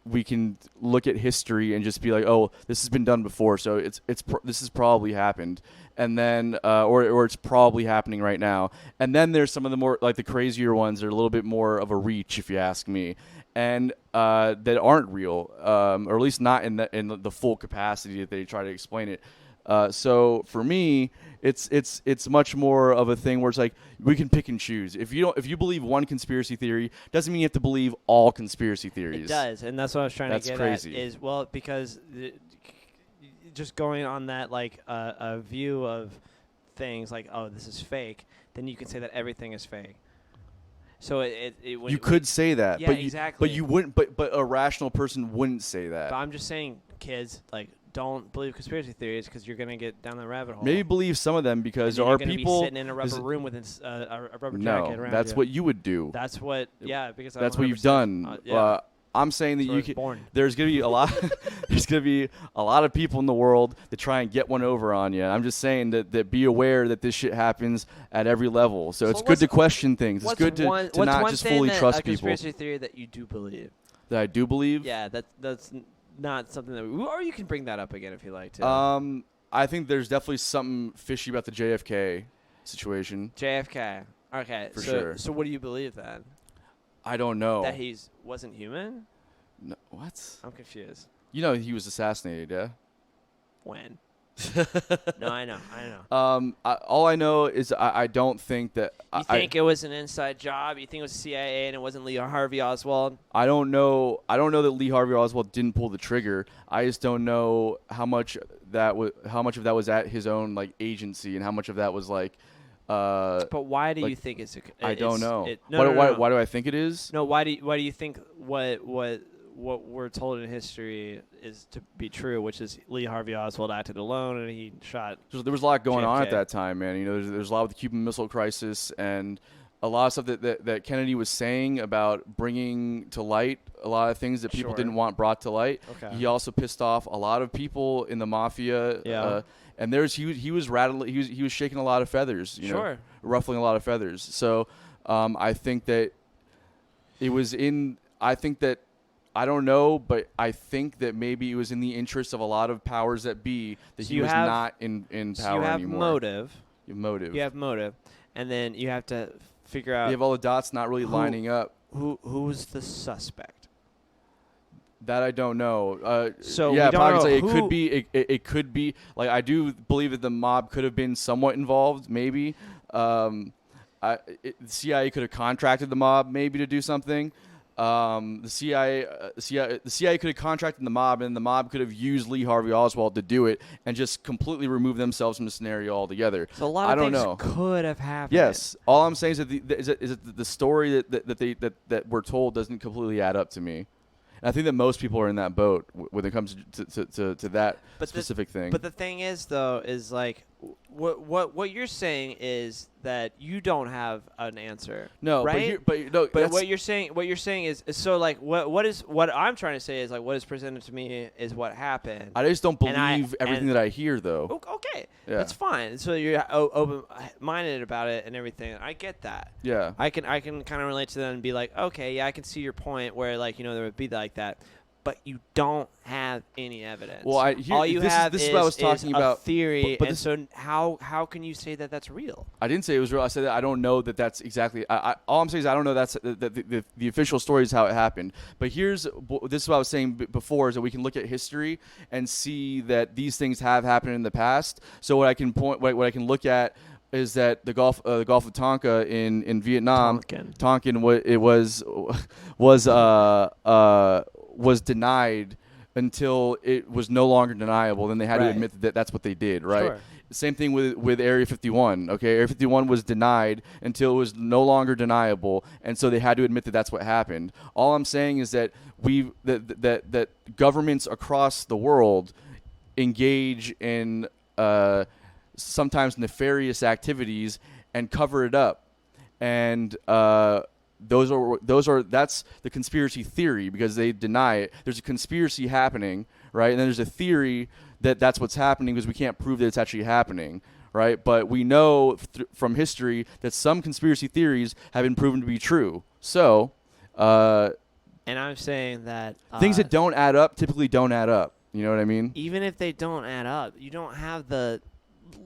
we can look at history and just be like, oh, this has been done before, so this has probably happened, and then or it's probably happening right now. And then there's some of the more like the crazier ones that are a little bit more of a reach, if you ask me, and that aren't real, or at least not in the full capacity that they try to explain it. So for me, it's much more of a thing where it's like we can pick and choose. If you believe one conspiracy theory, doesn't mean you have to believe all conspiracy theories. It does, and that's what I was trying That's to get crazy. at. Is well because just going on that like a view of things like, oh, this is fake, then you can say that everything is fake. So when You could say that, Yeah, but exactly. you wouldn't. But a rational person wouldn't say that. But I'm just saying, kids, like, don't believe conspiracy theories because you're gonna get down the rabbit hole. Maybe believe some of them because and there then are you're gonna people be sitting in a rubber room with a rubber No, jacket around that's you. what you would do. That's what. Yeah, because That's I'm what you've 100%, done. yeah. I'm saying that That's where I you was can. born. There's gonna be a lot. There's gonna be a lot of people in the world that try and get one over on you. I'm just saying that be aware that this shit happens at every level. So it's good to question things. It's good to not just fully trust a people. conspiracy theory that you do believe. That I do believe. Yeah, that's not something that. Or you can bring that up again if you like to. I think there's definitely something fishy about the JFK situation. JFK. Okay. For sure. So what do you believe then? I don't know. That wasn't human? No, what? I'm confused. You know he was assassinated, yeah? When? No, I know. All I know is I don't think that. You think it was an inside job? You think it was CIA and it wasn't Lee Harvey Oswald? I don't know. I don't know that Lee Harvey Oswald didn't pull the trigger. I just don't know how much of that was at his own like agency and how much of that was like. But why do like, you think it's? I don't know. No. Why do I think it is? No. Why do you think what we're told in history is to be true, which is Lee Harvey Oswald acted alone and he shot. There was a lot going on JFK. at that time, man. You know, there's a lot with the Cuban Missile Crisis and a lot of stuff that Kennedy was saying about bringing to light a lot of things that people Sure. didn't want brought to light. Okay. He also pissed off a lot of people in the mafia. Yeah. And he was rattling. He was shaking a lot of feathers. You know, Sure. ruffling a lot of feathers. So I think that it was in. I think that. I don't know, but I think that maybe it was in the interest of a lot of powers that be that he was not in power so you have anymore. motive. Motive. You have motive, and then you have to figure out You have all the dots not really lining up. who's the suspect. That I don't know. So yeah, we don't probably know say who- it could be. It could be. Like I do believe that the mob could have been somewhat involved. Maybe. The CIA could have contracted the mob maybe to do something. The CIA could have contracted the mob, and the mob could have used Lee Harvey Oswald to do it, and just completely remove themselves from the scenario altogether. So a lot of I don't things know. could have happened. Yes, all I'm saying is that the story that we're told doesn't completely add up to me. And I think that most people are in that boat when it comes to that specific thing. But the thing is, though, is like what you're saying is that you don't have an answer. No, right? but what you're saying is so like what I'm trying to say is like what is presented to me is what happened. I just don't And believe everything that I hear, though. Okay, Yeah. that's fine. So you're open-minded about it and everything. I get that. Yeah. I can kind of relate to that and be like, okay, yeah, I can see your point where like there would be like that, but you don't have any evidence. Well, all you have is what I was talking about. a theory, but and so how can you say that that's real? I didn't say it was real. I said that I don't know that that's exactly. All I'm saying is I don't know that's the official story is how it happened. But this is what I was saying before is that we can look at history and see that these things have happened in the past. So what I can look at is that the Gulf of Tonkin in Vietnam, Tonkin was denied until it was no longer deniable. Then they had to admit that that's what they did, right? Sure. Same thing with Area 51. Okay, Area 51 was denied until it was no longer deniable, and so they had to admit that that's what happened. All I'm saying is that that governments across the world engage in sometimes nefarious activities and cover it up, and that's the conspiracy theory, because they deny it. There's a conspiracy happening, right? And then there's a theory that that's what's happening because we can't prove that it's actually happening, right? But we know from history that some conspiracy theories have been proven to be true. So, and I'm saying that things that don't add up typically don't add up. You know what I mean? Even if they don't add up, you don't have the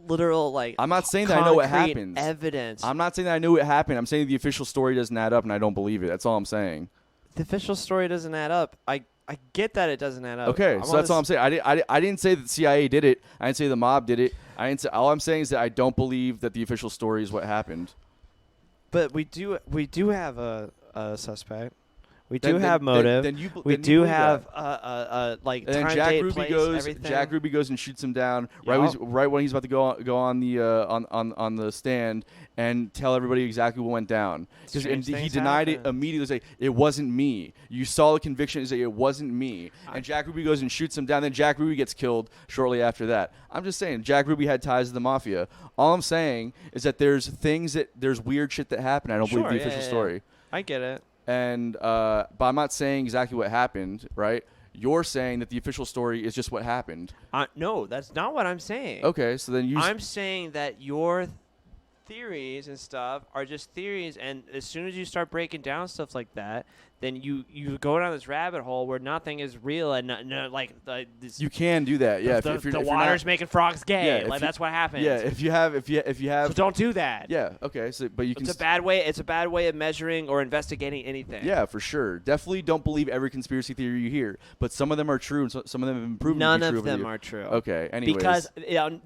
literal, like, I'm not saying that I know what concrete happens. Evidence. I'm not saying that I knew what happened. I'm saying the official story doesn't add up, and I don't believe it. That's all I'm saying. The official story doesn't add up. I get that it doesn't add up. Okay, so that's all I'm saying. I didn't say that the CIA did it. I didn't say the mob did it. I didn't say. All I'm saying is that I don't believe that the official story is what happened. But we do have a suspect. We do have motive. We do have like and then time, Jack date, Ruby place, goes. everything. Jack Ruby goes and shoots him down Yep. right when he's about to go on the on the stand and tell everybody exactly what went down. And he denied it immediately. Say it wasn't me. You saw the conviction. Say it wasn't me. And Jack Ruby goes and shoots him down. Then Jack Ruby gets killed shortly after that. I'm just saying Jack Ruby had ties to the mafia. All I'm saying is that there's weird shit that happened. I don't believe the official story. I get it. And but I'm not saying exactly what happened, right? You're saying that the official story is just what happened. No, that's not what I'm saying. Okay, so then I'm saying that your theories and stuff are just theories, and as soon as you start breaking down stuff like that, then you go down this rabbit hole where nothing is real and this. You can do that, yeah. The water's making frogs gay. Yeah, that's what happens. Yeah, if you have. So don't do that. Yeah. Okay. So, but you can. It's a bad way of measuring or investigating anything. Yeah, for sure. Definitely don't believe every conspiracy theory you hear, but some of them are true, and some of them have been proven to be true. None of them are true. Okay. Anyways. Because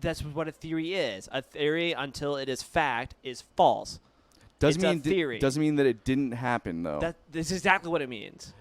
that's what a theory is. A theory, until it is fact, is false. Doesn't mean that it didn't happen, though. This is exactly what it means.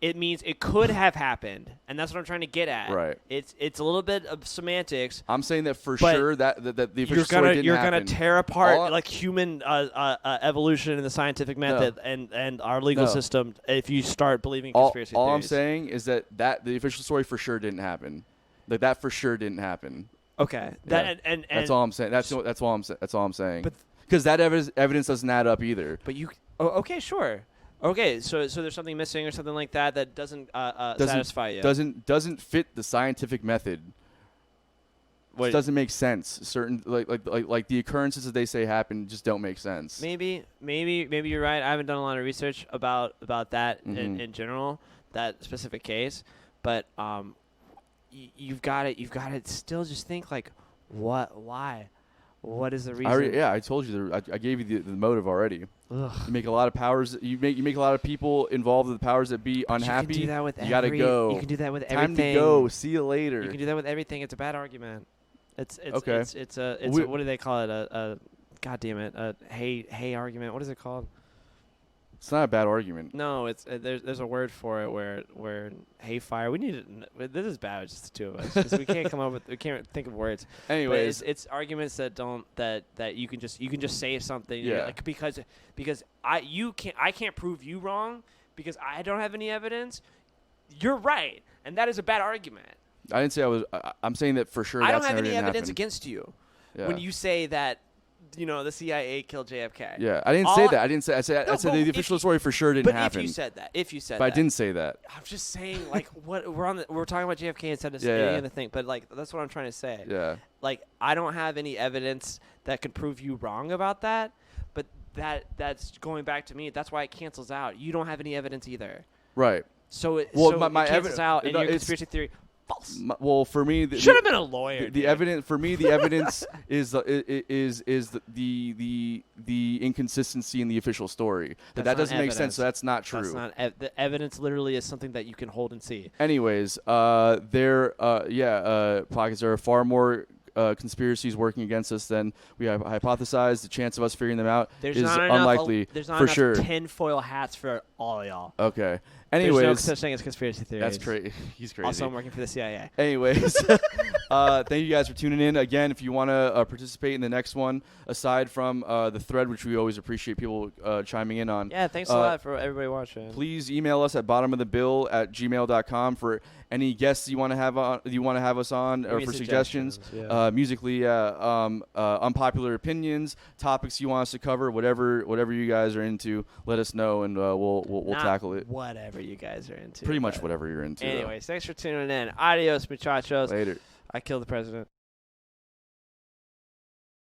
It means it could have happened, and that's what I'm trying to get at. Right. It's a little bit of semantics. I'm saying that for sure that the official story didn't happen. You're gonna tear apart like human evolution and the scientific method and our legal system if you start believing conspiracy theories. All I'm saying is that the official story for sure didn't happen. Like that for sure didn't happen. Okay. Yeah. And that's all I'm saying. That's all I'm saying. But because that evidence doesn't add up either. But okay, sure. Okay, so there's something missing or something like that doesn't satisfy you. Doesn't fit the scientific method. It doesn't make sense. Certain like the occurrences that they say happen just don't make sense. Maybe you're right. I haven't done a lot of research about that in general, that specific case. But you've got to still just think like, why? What is the reason? I told you. I gave you the motive already. Ugh. You make a lot of powers. You make a lot of people involved with the powers that be unhappy. You can do that with gotta go. You can do that with everything. Time to go. See you later. You can do that with everything. It's a bad argument. It's okay. It's what do they call it? A God damn it. A hey argument. What is it called? It's not a bad argument. No, it's there's a word for it where hayfire. We need it. This is bad. It's just the two of us because we can't think of words. Anyways, it's arguments that you can just say something. Yeah. Like because I can't prove you wrong because I don't have any evidence. You're right, and that is a bad argument. I didn't say I was. I'm saying that for sure. I don't have any evidence evidence against you when you say that. The CIA killed JFK. Yeah, I didn't say that. I didn't say. I said the official story for sure didn't happen. But if you said that, I didn't say that. I'm just saying, like, what we're talking about JFK instead of any other thing. But like, that's what I'm trying to say. Yeah. Like, I don't have any evidence that could prove you wrong about that. But that's going back to me. That's why it cancels out. You don't have any evidence either. Right. So it cancels out, and your conspiracy theory. False. Well, for me, should have been a lawyer. The evidence for me, the evidence is the inconsistency in the official story. That doesn't make sense. So that's not true. That's not the evidence. Literally, is something that you can hold and see. Anyways, pockets. There are far more conspiracies working against us than we have hypothesized. The chance of us figuring them out is unlikely. There's not for enough sure. tinfoil hats for all of y'all. Okay. Anyways, there's no such thing as conspiracy theories. that's crazy. He's crazy. Also, I'm working for the CIA. Anyways, thank you guys for tuning in. Again, if you want to participate in the next one, aside from the thread, which we always appreciate people chiming in on. Yeah, thanks a lot for everybody watching. Please email us at bottomofthebill@gmail.com for any guests you want to have on, us on, or for suggestions. Yeah. Musically, unpopular opinions, topics you want us to cover, whatever you guys are into, let us know, and we'll tackle it. Whatever you guys are into. Pretty much whatever you're into. Anyways, thanks for tuning in. Adios, muchachos. Later. I killed the president.